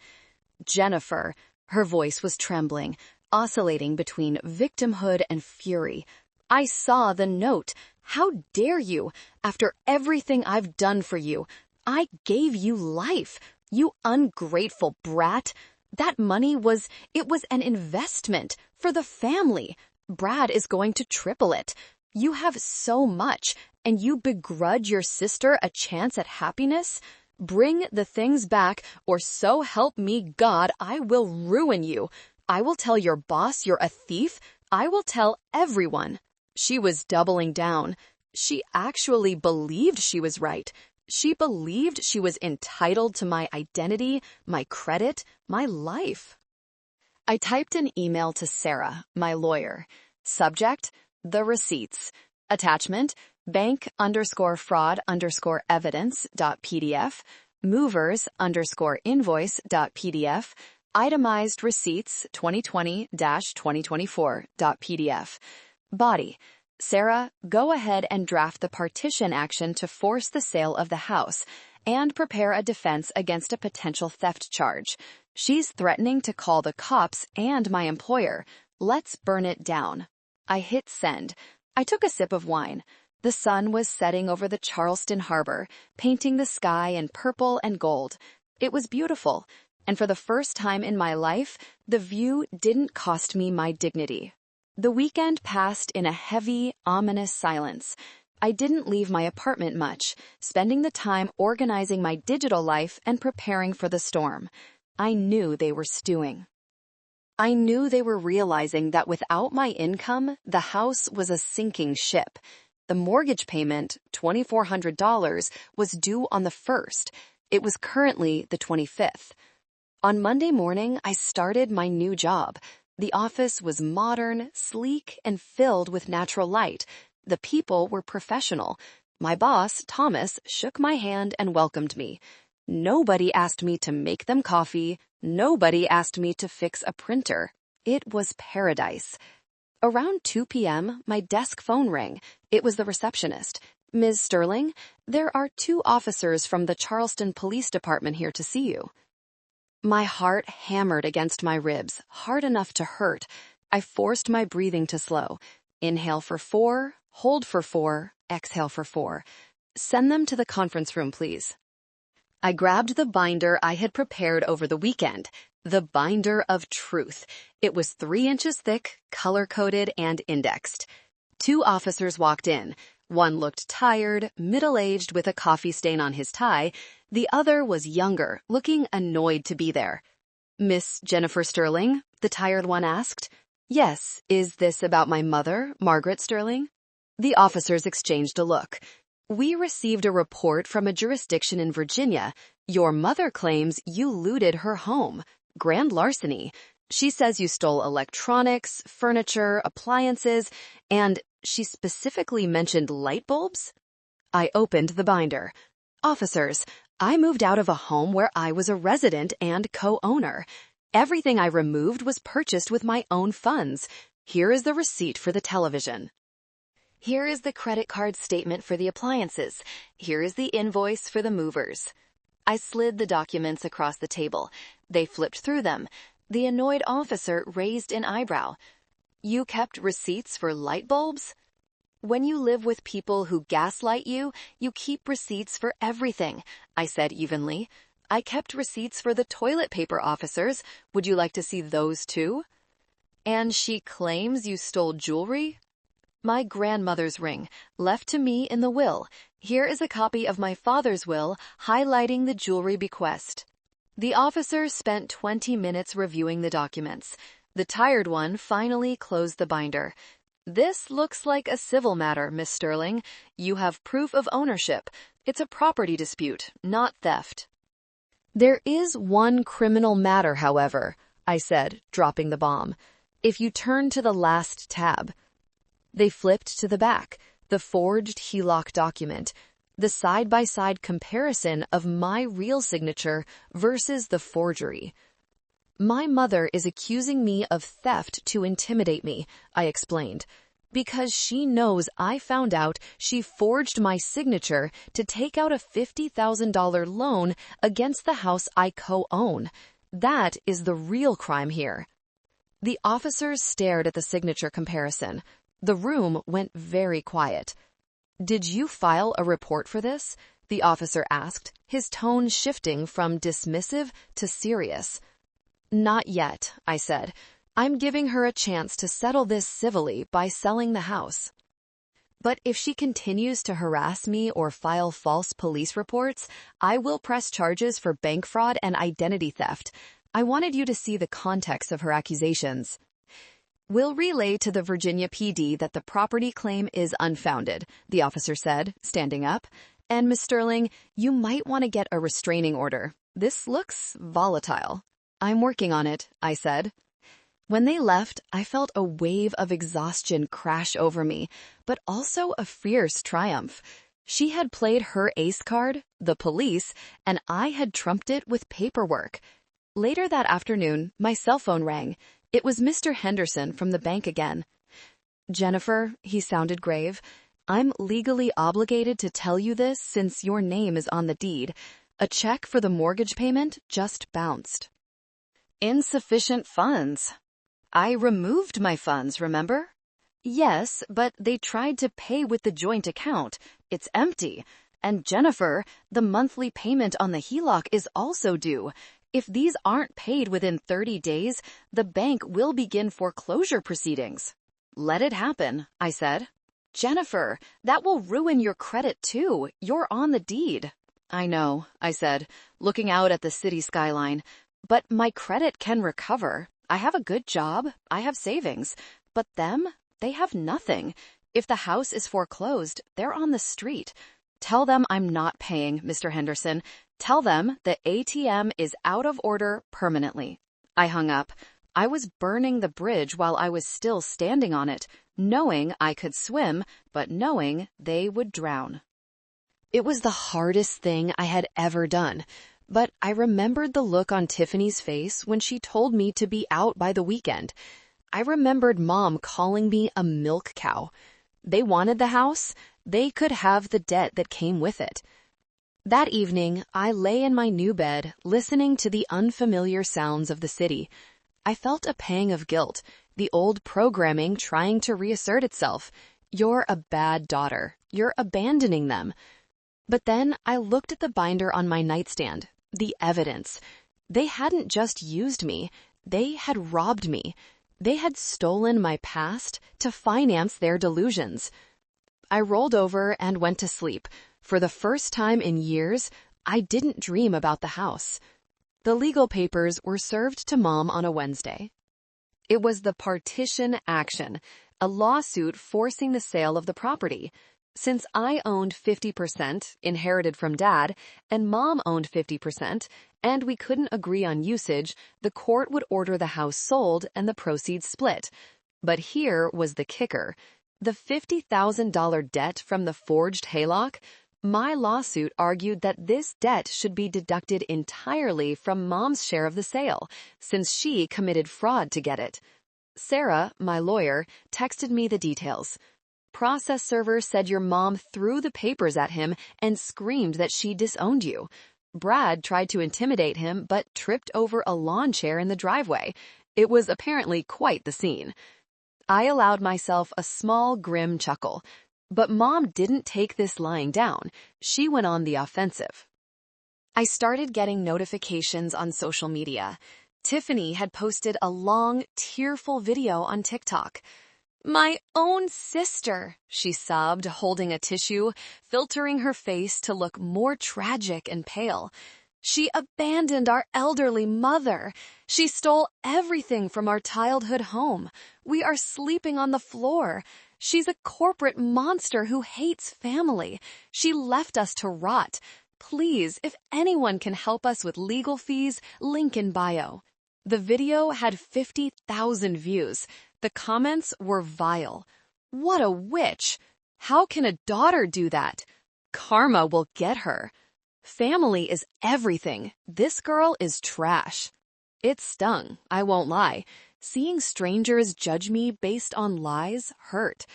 Jennifer, her voice was trembling, oscillating between victimhood and fury. I saw the note. How dare you? After everything I've done for you, I gave you life. You ungrateful brat. That money was an investment for the family. Brad is going to triple it. You have so much, And you begrudge your sister a chance at happiness? Bring the things back, or so help me God, I will ruin you. I will tell your boss you're a thief. I will tell everyone. She was doubling down. She actually believed she was right. She believed she was entitled to my identity, my credit, my life. I typed an email to Sarah, my lawyer. Subject, the receipts. Attachment, bank_fraud_evidence.pdf, movers_invoice.pdf, itemized receipts 2020-2024.pdf. Body, Sarah, go ahead and draft the partition action to force the sale of the house and prepare a defense against a potential theft charge. She's threatening to call the cops and my employer. Let's burn it down. I hit send. I took a sip of wine. The sun was setting over the Charleston harbor, painting the sky in purple and gold. It was beautiful, and for the first time in my life, the view didn't cost me my dignity. The weekend passed in a heavy, ominous silence. I didn't leave my apartment much, spending the time organizing my digital life and preparing for the storm. I knew they were stewing. I knew they were realizing that without my income, the house was a sinking ship. The mortgage payment, $2,400, was due on the 1st. It was currently the 25th. On Monday morning, I started my new job. The office was modern, sleek, and filled with natural light. The people were professional. My boss, Thomas, shook my hand and welcomed me. Nobody asked me to make them coffee. Nobody asked me to fix a printer. It was paradise. Around 2 p.m., my desk phone rang. It was the receptionist. Ms. Sterling, there are 2 officers from the Charleston Police Department here to see you. My heart hammered against my ribs, hard enough to hurt. I forced my breathing to slow. Inhale for 4, hold for 4, exhale for 4. Send them to the conference room, please. I grabbed the binder I had prepared over the weekend, the binder of truth. It was 3 inches thick, color-coded, and indexed. 2 officers walked in. One looked tired, middle-aged with a coffee stain on his tie. The other was younger, looking annoyed to be there. Miss Jennifer Sterling? The tired one asked. Yes, is this about my mother, Margaret Sterling? The officers exchanged a look. We received a report from a jurisdiction in Virginia. Your mother claims you looted her home. Grand larceny. She says you stole electronics, furniture, appliances, and she specifically mentioned light bulbs? I opened the binder. Officers, I moved out of a home where I was a resident and co-owner. Everything I removed was purchased with my own funds. Here is the receipt for the television. Here is the credit card statement for the appliances. Here is the invoice for the movers. I slid the documents across the table. They flipped through them. The annoyed officer raised an eyebrow. You kept receipts for light bulbs? When you live with people who gaslight you, you keep receipts for everything, I said evenly. I kept receipts for the toilet paper, officers. Would you like to see those too? And she claims you stole jewelry? My grandmother's ring, left to me in the will. Here is a copy of my father's will, highlighting the jewelry bequest. The officers spent 20 minutes reviewing the documents. The tired one finally closed the binder. This looks like a civil matter, Miss Sterling. You have proof of ownership. It's a property dispute, not theft. There is one criminal matter, however, I said, dropping the bomb. If you turn to the last tab. They flipped to the back, the forged HELOC document, the side-by-side comparison of my real signature versus the forgery. My mother is accusing me of theft to intimidate me, I explained, because she knows I found out she forged my signature to take out a $50,000 loan against the house I co-own. That is the real crime here. The officers stared at the signature comparison. The room went very quiet. Did you file a report for this? The officer asked, his tone shifting from dismissive to serious. Not yet, I said. I'm giving her a chance to settle this civilly by selling the house. But if she continues to harass me or file false police reports, I will press charges for bank fraud and identity theft. I wanted you to see the context of her accusations. We'll relay to the Virginia PD that the property claim is unfounded, the officer said, standing up. And Miss Sterling, you might want to get a restraining order. This looks volatile. I'm working on it, I said. When they left, I felt a wave of exhaustion crash over me, but also a fierce triumph. She had played her ace card, the police, and I had trumped it with paperwork. Later that afternoon, my cell phone rang. It was Mr. Henderson from the bank again. Jennifer, he sounded grave, I'm legally obligated to tell you this since your name is on the deed. A check for the mortgage payment just bounced. Insufficient funds. I removed my funds, remember? Yes, but they tried to pay with the joint account. It's empty. And Jennifer, the monthly payment on the HELOC is also due. If these aren't paid within 30 days, the bank will begin foreclosure proceedings. Let it happen, I said. Jennifer, that will ruin your credit too. You're on the deed. I know, I said, looking out at the city skyline. But my credit can recover. I have a good job, I have savings, but them, they have nothing. If the house is foreclosed, they're on the street. Tell them I'm not paying, Mr. Henderson. Tell them the ATM is out of order permanently. I hung up. I was burning the bridge while I was still standing on it, knowing I could swim, but knowing they would drown. It was the hardest thing I had ever done. But I remembered the look on Tiffany's face when she told me to be out by the weekend. I remembered Mom calling me a milk cow. They wanted the house. They could have the debt that came with it. That evening, I lay in my new bed, listening to the unfamiliar sounds of the city. I felt a pang of guilt, the old programming trying to reassert itself. You're a bad daughter. You're abandoning them. But then I looked at the binder on my nightstand. The evidence. They hadn't just used me. They had robbed me. They had stolen my past to finance their delusions. I rolled over and went to sleep. For the first time in years, I didn't dream about the house. The legal papers were served to Mom on a Wednesday. It was the partition action, a lawsuit forcing the sale of the property. Since I owned 50%, inherited from Dad, and Mom owned 50%, and we couldn't agree on usage, the court would order the house sold and the proceeds split. But here was the kicker. The $50,000 debt from the forged HELOC, my lawsuit argued that this debt should be deducted entirely from Mom's share of the sale, since she committed fraud to get it. Sarah, my lawyer, texted me the details. Process server said your mom threw the papers at him and screamed that she disowned you. Brad tried to intimidate him but tripped over a lawn chair in the driveway. It was apparently quite the scene. I allowed myself a small, grim chuckle. But Mom didn't take this lying down. She went on the offensive. I started getting notifications on social media. Tiffany had posted a long, tearful video on TikTok. My own sister, she sobbed, holding a tissue, filtering her face to look more tragic and pale. She abandoned our elderly mother. She stole everything from our childhood home. We are sleeping on the floor. She's a corporate monster who hates family. She left us to rot. Please, if anyone can help us with legal fees, link in bio. The video had 50,000 views. The comments were vile. What a witch! How can a daughter do that? Karma will get her. Family is everything. This girl is trash. It stung, I won't lie. Seeing strangers judge me based on lies hurt.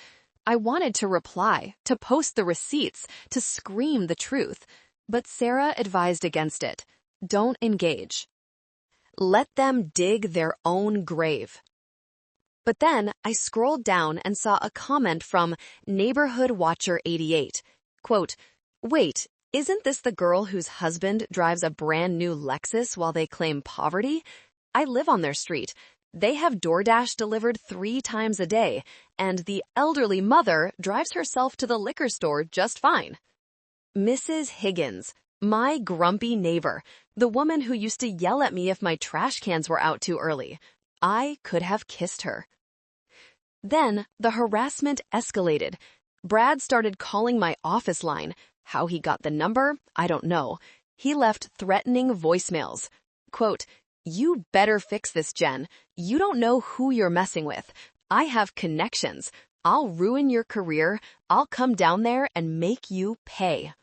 I wanted to reply, to post the receipts, to scream the truth. But Sarah advised against it. Don't engage. Let them dig their own grave. But then I scrolled down and saw a comment from Neighborhood Watcher 88. Quote, wait, isn't this the girl whose husband drives a brand new Lexus while they claim poverty? I live on their street. They have DoorDash delivered 3 times a day, and the elderly mother drives herself to the liquor store just fine. Mrs. Higgins, my grumpy neighbor, the woman who used to yell at me if my trash cans were out too early. I could have kissed her. Then the harassment escalated. Brad started calling my office line. How he got the number, I don't know. He left threatening voicemails. Quote, "You better fix this, Jen. You don't know who you're messing with. I have connections. I'll ruin your career. I'll come down there and make you pay."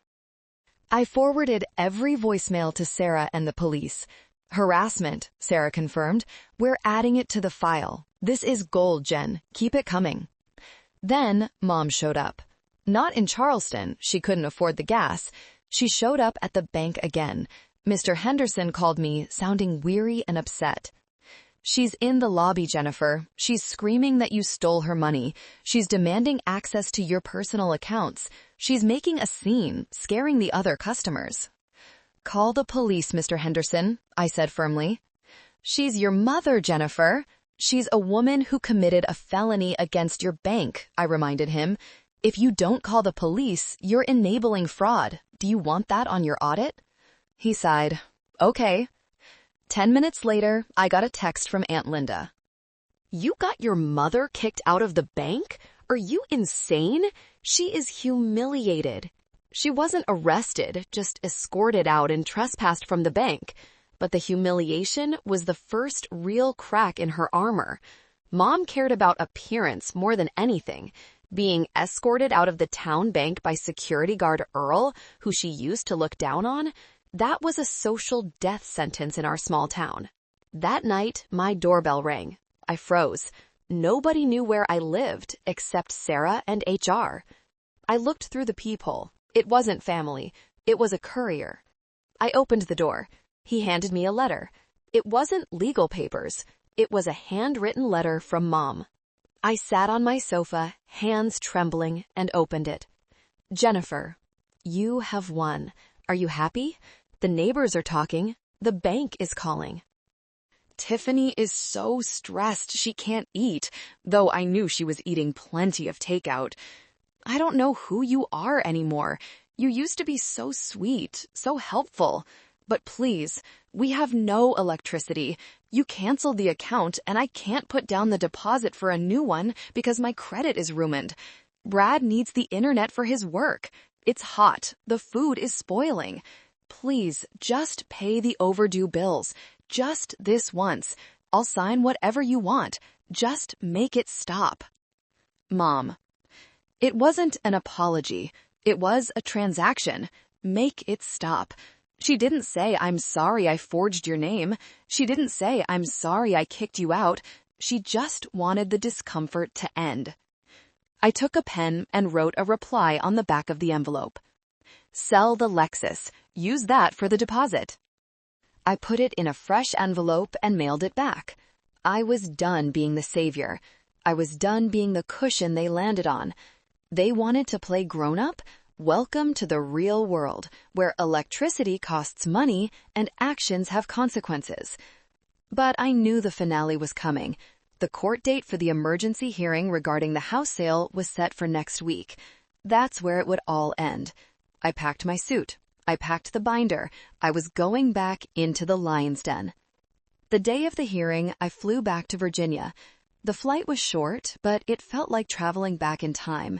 I forwarded every voicemail to Sarah and the police. "Harassment," Sarah confirmed. "We're adding it to the file. This is gold, Jen. Keep it coming." Then Mom showed up. Not in Charleston. She couldn't afford the gas. She showed up at the bank again. Mr. Henderson called me, sounding weary and upset. "She's in the lobby, Jennifer. She's screaming that you stole her money. She's demanding access to your personal accounts. She's making a scene, scaring the other customers." "Call the police, Mr. Henderson," I said firmly. "She's your mother, Jennifer. She's a woman who committed a felony against your bank," I reminded him. "If you don't call the police, you're enabling fraud. Do you want that on your audit?" He sighed. "Okay." 10 minutes later, I got a text from Aunt Linda. "You got your mother kicked out of the bank? Are you insane? She is humiliated." She wasn't arrested, just escorted out and trespassed from the bank. But the humiliation was the first real crack in her armor. Mom cared about appearance more than anything. Being escorted out of the town bank by security guard Earl, who she used to look down on, that was a social death sentence in our small town. That night, my doorbell rang. I froze. Nobody knew where I lived except Sarah and HR. I looked through the peephole. It wasn't family. It was a courier. I opened the door. He handed me a letter. It wasn't legal papers. It was a handwritten letter from Mom. I sat on my sofa, hands trembling, and opened it. "Jennifer, you have won. Are you happy? The neighbors are talking. The bank is calling. Tiffany is so stressed she can't eat, though I knew she was eating plenty of takeout. I don't know who you are anymore. You used to be so sweet, so helpful. But please, we have no electricity. You canceled the account, and I can't put down the deposit for a new one because my credit is ruined. Brad needs the internet for his work. It's hot. The food is spoiling. Please, just pay the overdue bills. Just this once. I'll sign whatever you want. Just make it stop." Mom. It wasn't an apology. It was a transaction. Make it stop. She didn't say, "I'm sorry I forged your name." She didn't say, "I'm sorry I kicked you out." She just wanted the discomfort to end. I took a pen and wrote a reply on the back of the envelope. "Sell the Lexus. Use that for the deposit." I put it in a fresh envelope and mailed it back. I was done being the savior. I was done being the cushion they landed on. They wanted to play grown-up? Welcome to the real world, where electricity costs money and actions have consequences. But I knew the finale was coming. The court date for the emergency hearing regarding the house sale was set for next week. That's where it would all end. I packed my suit. I packed the binder. I was going back into the lion's den. The day of the hearing, I flew back to Virginia. The flight was short, but it felt like traveling back in time.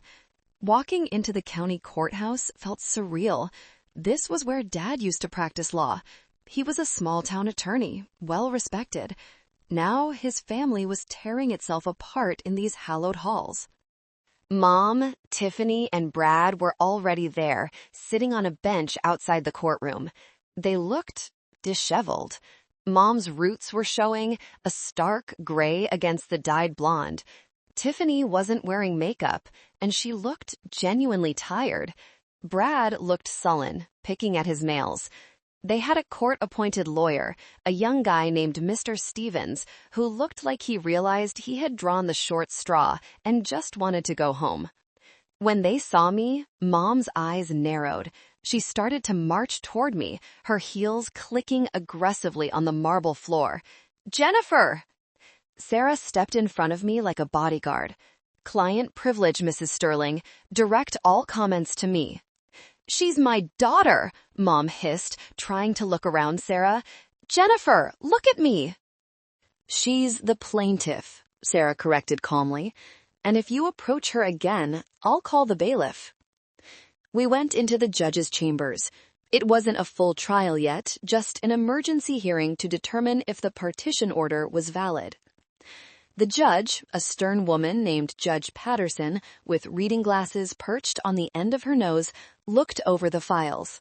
Walking into the county courthouse felt surreal. This was where Dad used to practice law. He was a small-town attorney, well-respected. Now his family was tearing itself apart in these hallowed halls. Mom, Tiffany, and Brad were already there, sitting on a bench outside the courtroom. They looked disheveled. Mom's roots were showing, a stark gray against the dyed blonde. Tiffany wasn't wearing makeup, and she looked genuinely tired. Brad looked sullen, picking at his nails. They had a court-appointed lawyer, a young guy named Mr. Stevens, who looked like he realized he had drawn the short straw and just wanted to go home. When they saw me, Mom's eyes narrowed. She started to march toward me, her heels clicking aggressively on the marble floor. "Jennifer!" Sarah stepped in front of me like a bodyguard. "Client privilege, Mrs. Sterling. Direct all comments to me." "She's my daughter," Mom hissed, trying to look around Sarah. "Jennifer, look at me." "She's the plaintiff," Sarah corrected calmly. "And if you approach her again, I'll call the bailiff." We went into the judge's chambers. It wasn't a full trial yet, just an emergency hearing to determine if the partition order was valid. The judge, a stern woman named Judge Patterson, with reading glasses perched on the end of her nose, looked over the files.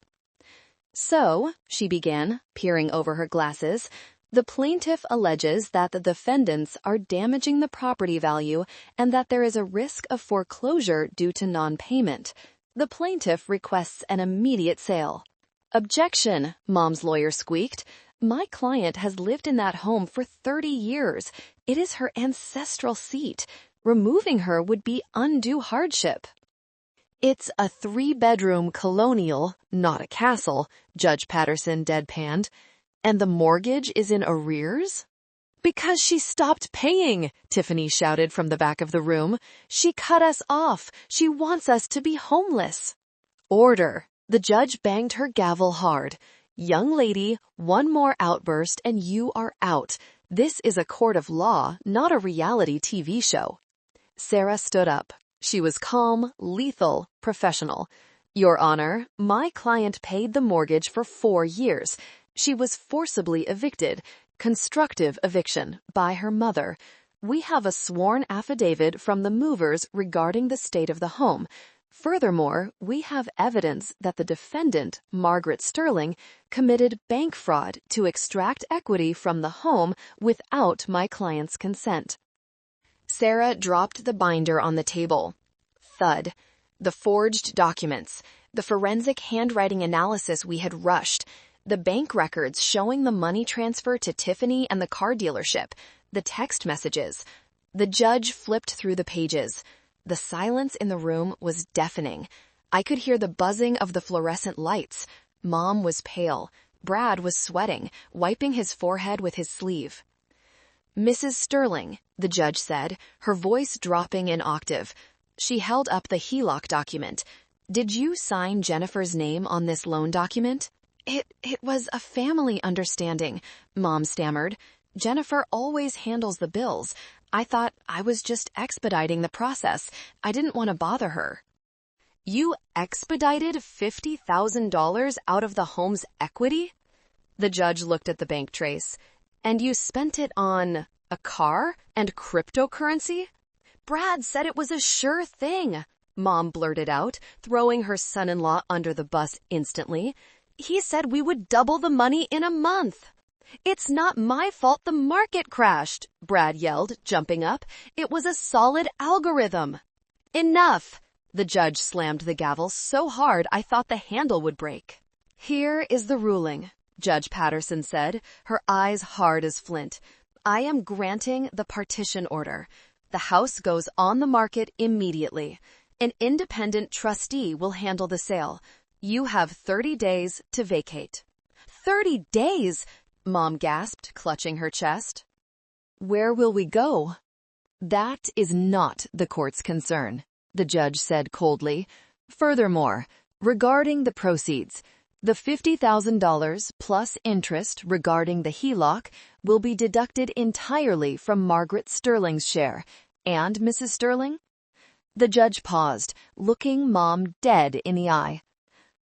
"So," she began, peering over her glasses, "the plaintiff alleges that the defendants are damaging the property value and that there is a risk of foreclosure due to non-payment. The plaintiff requests an immediate sale." "Objection," Mom's lawyer squeaked. "My client has lived in that home for 30 years. It is her ancestral seat. Removing her would be undue hardship." "It's a 3-bedroom colonial, not a castle," Judge Patterson deadpanned. "And the mortgage is in arrears?" "Because she stopped paying," Tiffany shouted from the back of the room. "She cut us off. She wants us to be homeless." "Order." The judge banged her gavel hard. "Young lady, one more outburst and you are out. This is a court of law, not a reality TV show." Sarah stood up. She was calm, lethal, professional. "Your Honor, my client paid the mortgage for 4 years. She was forcibly evicted, constructive eviction, by her mother. We have a sworn affidavit from the movers regarding the state of the home. Furthermore, we have evidence that the defendant, Margaret Sterling, committed bank fraud to extract equity from the home without my client's consent." Sarah dropped the binder on the table. Thud. The forged documents, the forensic handwriting analysis we had rushed, the bank records showing the money transfer to Tiffany and the car dealership, the text messages. The judge flipped through the pages. The silence in the room was deafening. I could hear the buzzing of the fluorescent lights. Mom was pale. Brad was sweating, wiping his forehead with his sleeve. "Mrs. Sterling," the judge said, her voice dropping an octave. She held up the HELOC document. "Did you sign Jennifer's name on this loan document?" It was a family understanding," Mom stammered. "Jennifer always handles the bills. I thought I was just expediting the process. I didn't want to bother her." "You expedited $50,000 out of the home's equity?" The judge looked at the bank trace. "And you spent it on a car and cryptocurrency?" "Brad said it was a sure thing," Mom blurted out, throwing her son-in-law under the bus instantly. "He said we would double the money in a month." "It's not my fault the market crashed," Brad yelled, jumping up. "It was a solid algorithm." "Enough!" The judge slammed the gavel so hard I thought the handle would break. "Here is the ruling," Judge Patterson said, her eyes hard as flint. "I am granting the partition order. The house goes on the market immediately. An independent trustee will handle the sale. You have 30 days to vacate." 30 days? Mom gasped, clutching her chest. "Where will we go?" "That is not the court's concern," the judge said coldly. "Furthermore, regarding the proceeds, the $50,000 plus interest regarding the HELOC will be deducted entirely from Margaret Sterling's share. And, Mrs. Sterling?" The judge paused, looking Mom dead in the eye.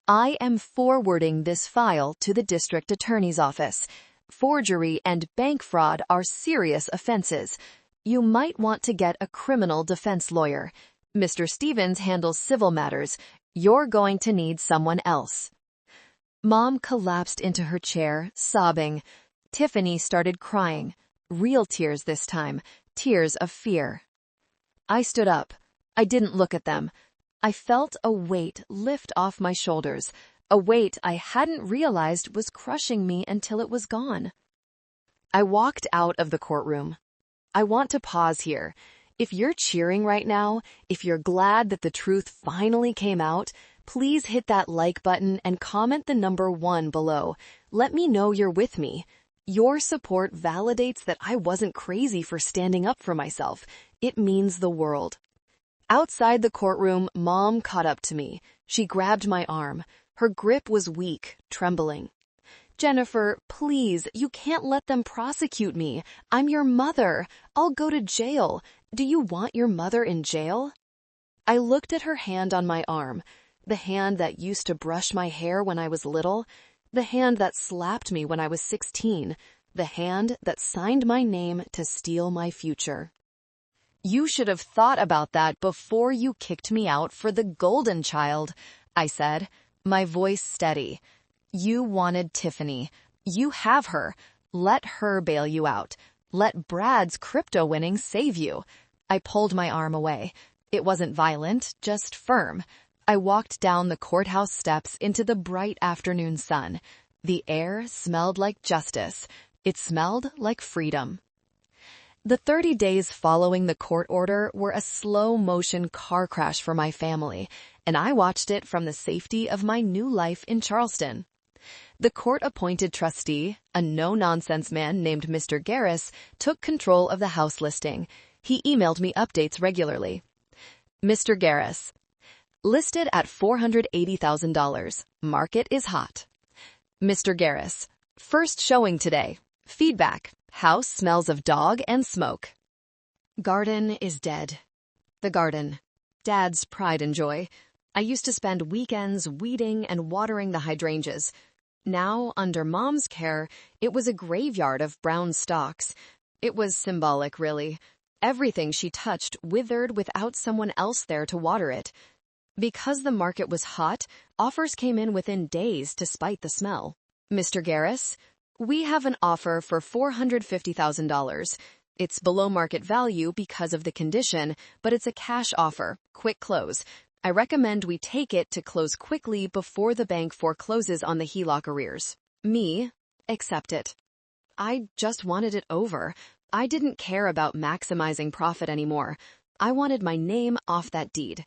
"I am forwarding this file to the district attorney's office. Forgery and bank fraud are serious offenses. You might want to get a criminal defense lawyer. Mr. Stevens handles civil matters. You're going to need someone else." Mom collapsed into her chair, sobbing. Tiffany started crying. Real tears this time, tears of fear. I stood up. I didn't look at them. I felt a weight lift off my shoulders, a weight I hadn't realized was crushing me until it was gone. I walked out of the courtroom. I want to pause here. If you're cheering right now, if you're glad that the truth finally came out, please hit that like button and comment the number 1 below. Let me know you're with me. Your support validates that I wasn't crazy for standing up for myself. It means the world. Outside the courtroom, Mom caught up to me. She grabbed my arm. Her grip was weak, trembling. Jennifer, please, you can't let them prosecute me. I'm your mother. I'll go to jail. Do you want your mother in jail? I looked at her hand on my arm, the hand that used to brush my hair when I was little, the hand that slapped me when I was 16, the hand that signed my name to steal my future. You should have thought about that before you kicked me out for the golden child, I said, my voice steady. You wanted Tiffany. You have her. Let her bail you out. Let Brad's crypto winnings save you. I pulled my arm away. It wasn't violent, just firm. I walked down the courthouse steps into the bright afternoon sun. The air smelled like justice. It smelled like freedom. The 30 days following the court order were a slow-motion car crash for my family, and I watched it from the safety of my new life in Charleston. The court-appointed trustee, a no-nonsense man named Mr. Garris, took control of the house listing. He emailed me updates regularly. Mr. Garris, listed at $480,000. Market is hot. Mr. Garris, first showing today. Feedback. House smells of dog and smoke. Garden is dead. The garden. Dad's pride and joy. I used to spend weekends weeding and watering the hydrangeas. Now, under Mom's care, it was a graveyard of brown stalks. It was symbolic, really. Everything she touched withered without someone else there to water it. Because the market was hot, offers came in within days to spite the smell. Mr. Garris, we have an offer for $450,000. It's below market value because of the condition, but it's a cash offer, quick close. I recommend we take it to close quickly before the bank forecloses on the HELOC arrears. Me, accept it. I just wanted it over. I didn't care about maximizing profit anymore. I wanted my name off that deed.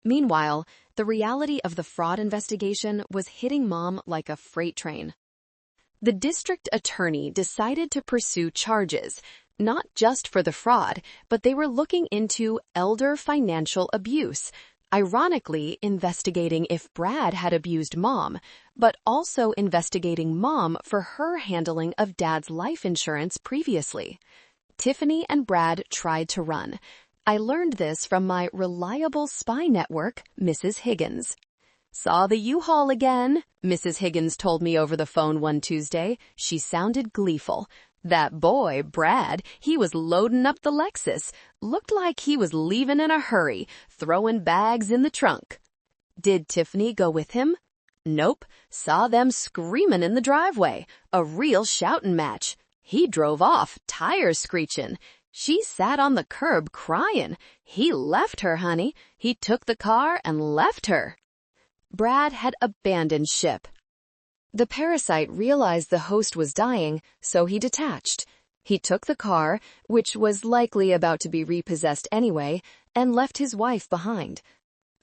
Meanwhile, the reality of the fraud investigation was hitting Mom like a freight train. The district attorney decided to pursue charges, not just for the fraud, but they were looking into elder financial abuse, ironically investigating if Brad had abused Mom, but also investigating Mom for her handling of Dad's life insurance previously. Tiffany and Brad tried to run. I learned this from my reliable spy network, Mrs. Higgins. Saw the U-Haul again, Mrs. Higgins told me over the phone one Tuesday. She sounded gleeful. That boy, Brad, he was loading up the Lexus. Looked like he was leaving in a hurry, throwing bags in the trunk. Did Tiffany go with him? Nope. Saw them screaming in the driveway. A real shouting match. He drove off, tires screeching. She sat on the curb crying. He left her, honey. He took the car and left her. Brad had abandoned ship. The parasite realized the host was dying, so he detached. He took the car, which was likely about to be repossessed anyway, and left his wife behind.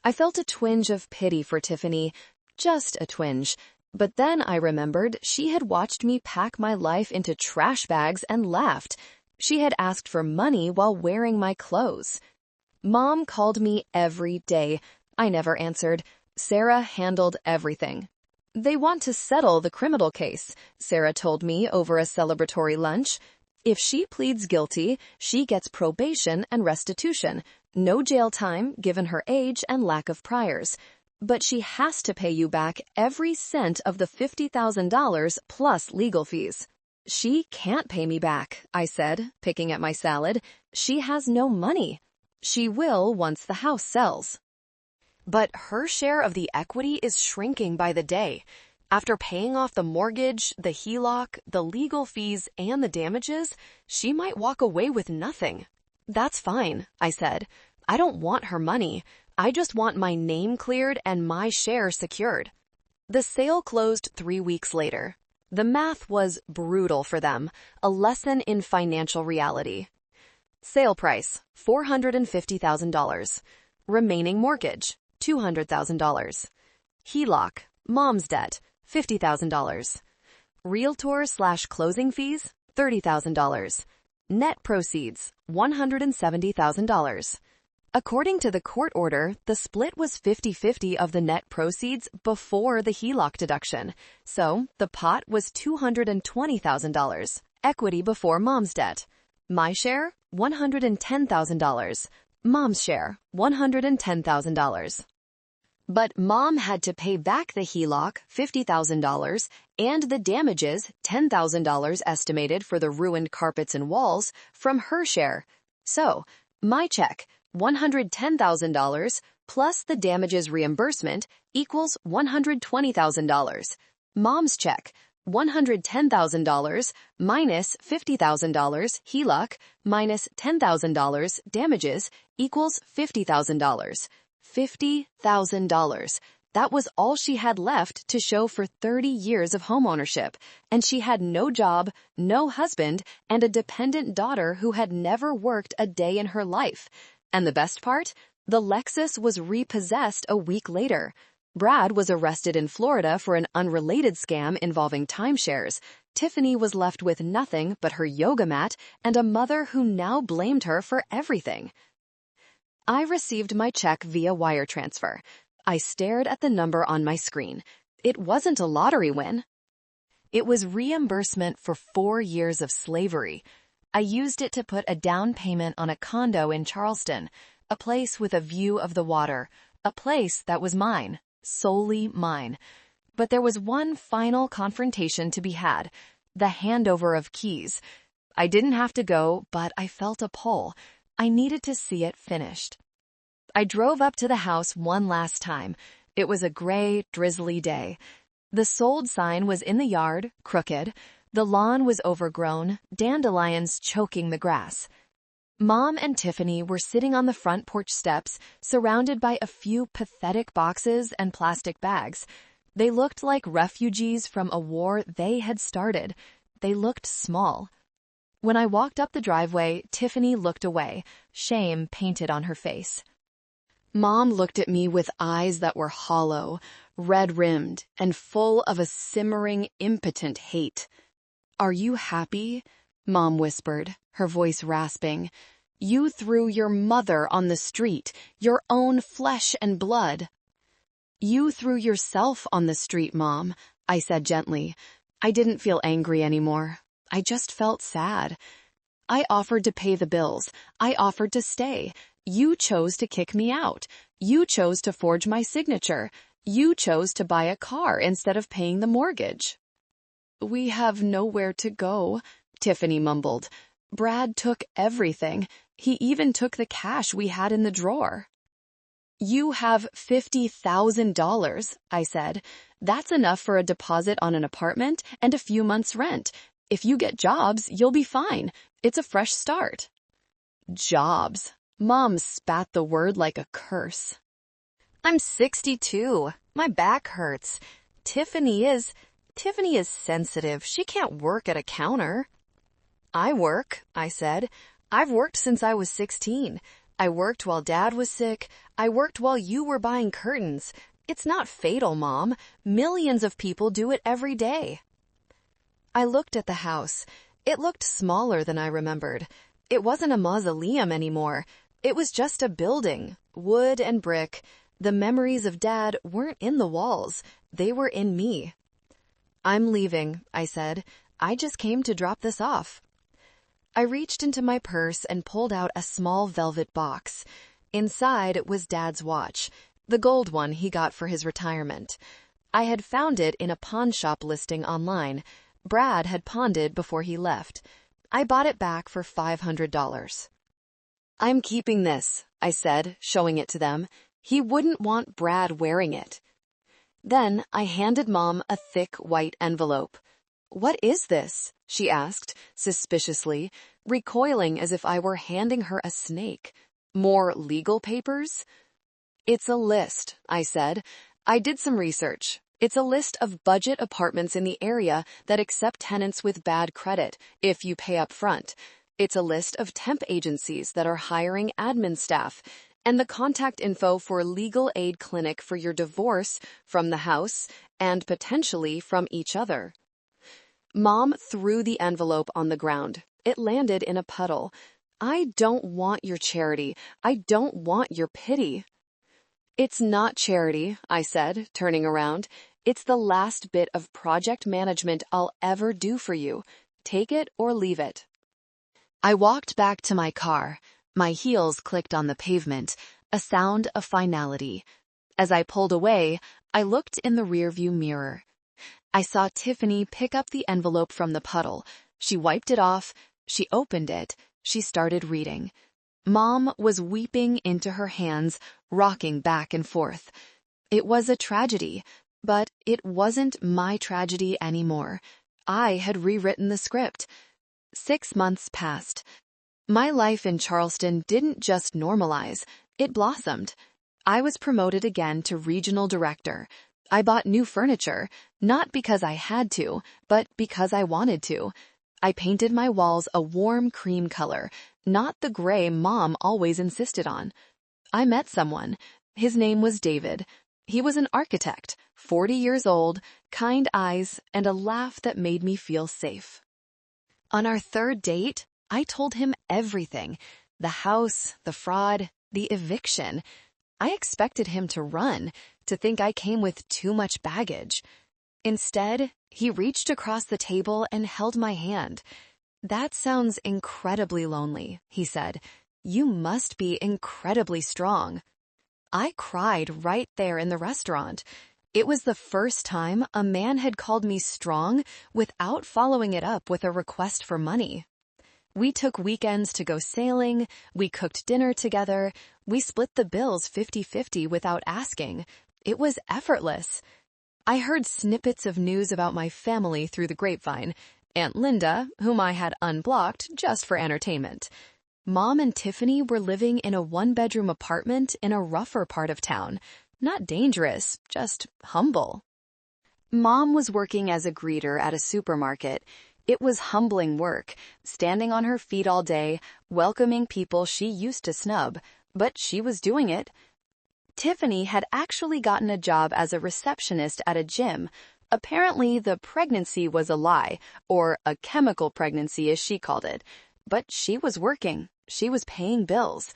I felt a twinge of pity for Tiffany, just a twinge. But then I remembered she had watched me pack my life into trash bags and laughed. She had asked for money while wearing my clothes. Mom called me every day. I never answered. Sarah handled everything. They want to settle the criminal case, Sarah told me over a celebratory lunch. If she pleads guilty, she gets probation and restitution. No jail time, given her age and lack of priors. But she has to pay you back every cent of the $50,000 plus legal fees. She can't pay me back, I said, picking at my salad. She has no money. She will once the house sells. But her share of the equity is shrinking by the day. After paying off the mortgage, the HELOC, the legal fees, and the damages, she might walk away with nothing. That's fine, I said. I don't want her money. I just want my name cleared and my share secured. The sale closed 3 weeks later. The math was brutal for them, a lesson in financial reality. Sale price, $450,000. Remaining mortgage, $200,000. HELOC, Mom's debt, $50,000. Realtor/closing fees, $30,000. Net proceeds, $170,000. According to the court order, the split was 50-50 of the net proceeds before the HELOC deduction, so the pot was $220,000, equity before mom's debt. My share, $110,000. Mom's share, $110,000. But mom had to pay back the HELOC, $50,000, and the damages, $10,000 estimated for the ruined carpets and walls, from her share. So, my check, $110,000, plus the damages reimbursement, equals $120,000. Mom's check, $110,000 minus $50,000 HELOC minus $10,000 damages equals $50,000. $50,000. That was all she had left to show for 30 years of homeownership, and she had no job, no husband, and a dependent daughter who had never worked a day in her life. And the best part? The Lexus was repossessed a week later. Brad was arrested in Florida for an unrelated scam involving timeshares. Tiffany was left with nothing but her yoga mat and a mother who now blamed her for everything. I received my check via wire transfer. I stared at the number on my screen. It wasn't a lottery win. It was reimbursement for 4 years of slavery. I used it to put a down payment on a condo in Charleston, a place with a view of the water, a place that was mine, solely mine. But there was one final confrontation to be had, the handover of keys. I didn't have to go, but I felt a pull. I needed to see it finished. I drove up to the house one last time. It was a gray, drizzly day. The sold sign was in the yard, crooked. The lawn was overgrown, dandelions choking the grass. Mom and Tiffany were sitting on the front porch steps, surrounded by a few pathetic boxes and plastic bags. They looked like refugees from a war they had started. They looked small. When I walked up the driveway, Tiffany looked away, shame painted on her face. Mom looked at me with eyes that were hollow, red-rimmed, and full of a simmering, impotent hate. "Are you happy?" Mom whispered, her voice rasping. "You threw your mother on the street, your own flesh and blood." "You threw yourself on the street, Mom," I said gently. I didn't feel angry anymore. I just felt sad. "I offered to pay the bills. I offered to stay. You chose to kick me out. You chose to forge my signature. You chose to buy a car instead of paying the mortgage." "We have nowhere to go," Tiffany mumbled. "Brad took everything. He even took the cash we had in the drawer." "You have $50,000, I said. "That's enough for a deposit on an apartment and a few months' rent. If you get jobs, you'll be fine. It's a fresh start." Jobs. Mom spat the word like a curse. "I'm 62. My back hurts. Tiffany is sensitive. She can't work at a counter." "I work," I said. "I've worked since I was 16. I worked while Dad was sick. I worked while you were buying curtains. It's not fatal, Mom. Millions of people do it every day." I looked at the house. It looked smaller than I remembered. It wasn't a mausoleum anymore. It was just a building, wood and brick. The memories of Dad weren't in the walls. They were in me. "I'm leaving," I said. "I just came to drop this off." I reached into my purse and pulled out a small velvet box. Inside was Dad's watch, the gold one he got for his retirement. I had found it in a pawn shop listing online. Brad had pawned it before he left. I bought it back for $500. "I'm keeping this," I said, showing it to them. He wouldn't want Brad wearing it. Then I handed Mom a thick white envelope. "What is this?" she asked, suspiciously, recoiling as if I were handing her a snake. "More legal papers?" "It's a list," I said. "I did some research. It's a list of budget apartments in the area that accept tenants with bad credit if you pay up front. It's a list of temp agencies that are hiring admin staff, and the contact info for legal aid clinic for your divorce from the house and potentially from each other." Mom threw the envelope on the ground. It landed in a puddle. I don't want your charity. I don't want your pity. It's not charity, I said, turning around. It's the last bit of project management I'll ever do for you. Take it or leave it. I walked back to my car. My heels clicked on the pavement, a sound of finality. As I pulled away, I looked in the rearview mirror. I saw Tiffany pick up the envelope from the puddle. She wiped it off. She opened it. She started reading. Mom was weeping into her hands, rocking back and forth. It was a tragedy, but it wasn't my tragedy anymore. I had rewritten the script. 6 months passed. My life in Charleston didn't just normalize, it blossomed. I was promoted again to regional director. I bought new furniture, not because I had to, but because I wanted to. I painted my walls a warm cream color, not the gray Mom always insisted on. I met someone. His name was David. He was an architect, 40 years old, kind eyes, and a laugh that made me feel safe. On our third date, I told him everything. The house, the fraud, the eviction. I expected him to run, to think I came with too much baggage. Instead, he reached across the table and held my hand. That sounds incredibly lonely, he said. You must be incredibly strong. I cried right there in the restaurant. It was the first time a man had called me strong without following it up with a request for money. We took weekends to go sailing, we cooked dinner together, we split the bills 50-50 without asking. It was effortless. I heard snippets of news about my family through the grapevine. Aunt Linda, whom I had unblocked just for entertainment. Mom and Tiffany were living in a one-bedroom apartment in a rougher part of town. Not dangerous, just humble. Mom was working as a greeter at a supermarket. It was humbling work, standing on her feet all day, welcoming people she used to snub, but she was doing it. Tiffany had actually gotten a job as a receptionist at a gym. Apparently, the pregnancy was a lie, or a chemical pregnancy as she called it. But she was working. She was paying bills.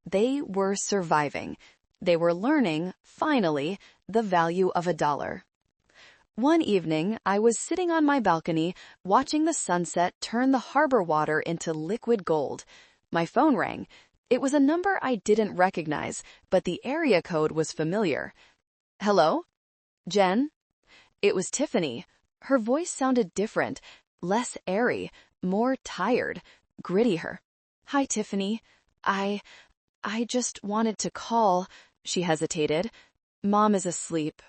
They were surviving. They were learning, finally, the value of $1. One evening, I was sitting on my balcony, watching the sunset turn the harbor water into liquid gold. My phone rang. It was a number I didn't recognize, but the area code was familiar. Hello? Jen? It was Tiffany. Her voice sounded different, less airy, more tired, grittier. Hi, Tiffany. I just wanted to call. She hesitated. Mom is asleep.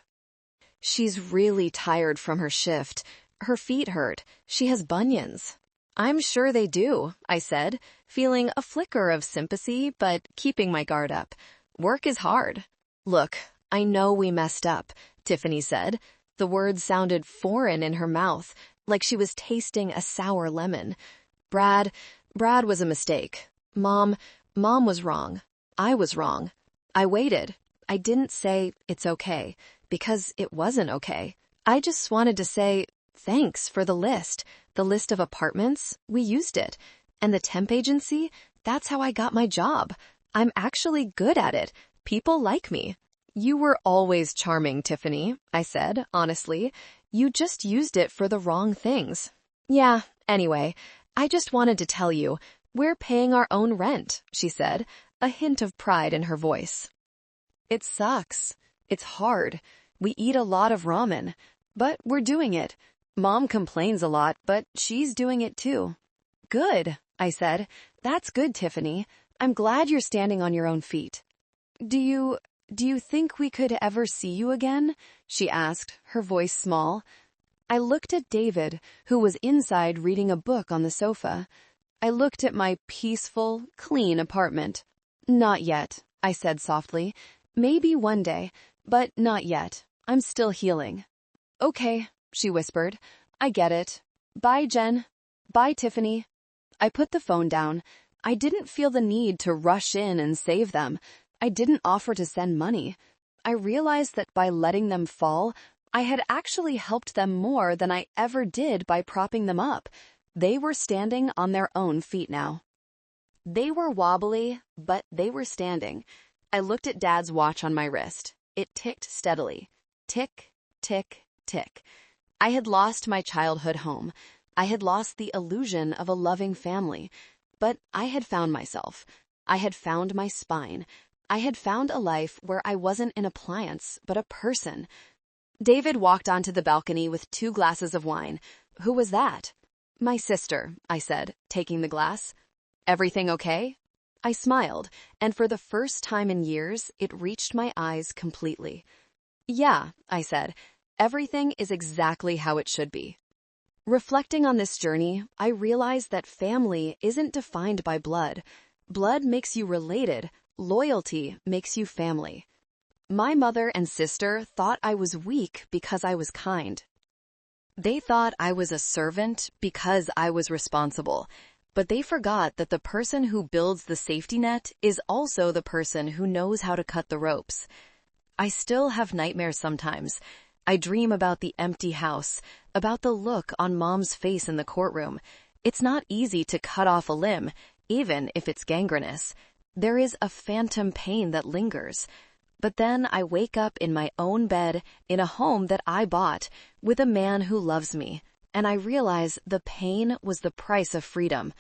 She's really tired from her shift. Her feet hurt. She has bunions. I'm sure they do, I said, feeling a flicker of sympathy but keeping my guard up. Work is hard. Look, I know we messed up, Tiffany said. The words sounded foreign in her mouth, like she was tasting a sour lemon. Brad was a mistake. Mom was wrong. I was wrong. I waited. I didn't say it's okay, because it wasn't okay. I just wanted to say thanks for the list of apartments. We used it. And the temp agency, that's how I got my job. I'm actually good at it. People like me. You were always charming, Tiffany, I said, honestly. You just used it for the wrong things. Yeah, anyway, I just wanted to tell you, we're paying our own rent, she said, a hint of pride in her voice. It sucks. It's hard. We eat a lot of ramen, but we're doing it. Mom complains a lot, but she's doing it too. Good, I said. That's good, Tiffany. I'm glad you're standing on your own feet. Do you think we could ever see you again? She asked, her voice small. I looked at David, who was inside reading a book on the sofa. I looked at my peaceful, clean apartment. Not yet, I said softly. Maybe one day, but not yet. I'm still healing. Okay, she whispered. I get it. Bye, Jen. Bye, Tiffany. I put the phone down. I didn't feel the need to rush in and save them. I didn't offer to send money. I realized that by letting them fall, I had actually helped them more than I ever did by propping them up. They were standing on their own feet now. They were wobbly, but they were standing. I looked at Dad's watch on my wrist. It ticked steadily. Tick, tick, tick. I had lost my childhood home. I had lost the illusion of a loving family. But I had found myself. I had found my spine. I had found a life where I wasn't an appliance, but a person. David walked onto the balcony with 2 glasses of wine. Who was that? My sister, I said, taking the glass. Everything okay? I smiled, and for the first time in years, it reached my eyes completely. Yeah, I said, everything is exactly how it should be. Reflecting on this journey, I realized that family isn't defined by blood. Blood makes you related. Loyalty makes you family. My mother and sister thought I was weak because I was kind. They thought I was a servant because I was responsible. But they forgot that the person who builds the safety net is also the person who knows how to cut the ropes. I still have nightmares sometimes. I dream about the empty house, about the look on Mom's face in the courtroom. It's not easy to cut off a limb, even if it's gangrenous. There is a phantom pain that lingers. But then I wake up in my own bed in a home that I bought with a man who loves me, and I realize the pain was the price of freedom.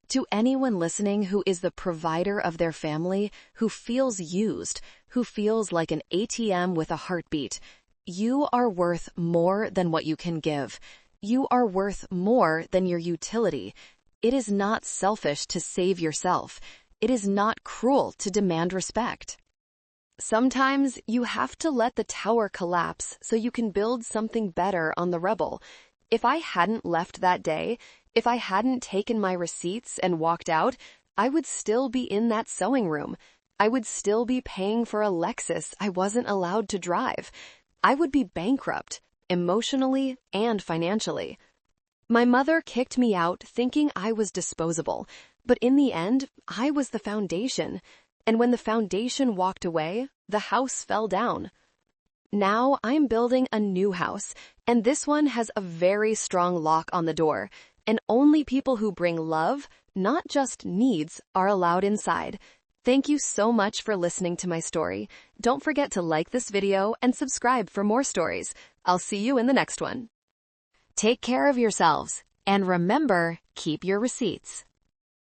To anyone listening who is the provider of their family, who feels used, who feels like an ATM with a heartbeat, you are worth more than what you can give. You are worth more than your utility. It is not selfish to save yourself. It is not cruel to demand respect. Sometimes you have to let the tower collapse so you can build something better on the rubble. If I hadn't left that day, if I hadn't taken my receipts and walked out, I would still be in that sewing room. I would still be paying for a Lexus I wasn't allowed to drive. I would be bankrupt, emotionally and financially. My mother kicked me out thinking I was disposable, but in the end, I was the foundation. And when the foundation walked away, the house fell down. Now I'm building a new house, and this one has a very strong lock on the door, and only people who bring love, not just needs, are allowed inside. Thank you so much for listening to my story. Don't forget to like this video and subscribe for more stories. I'll see you in the next one. Take care of yourselves, and remember, keep your receipts.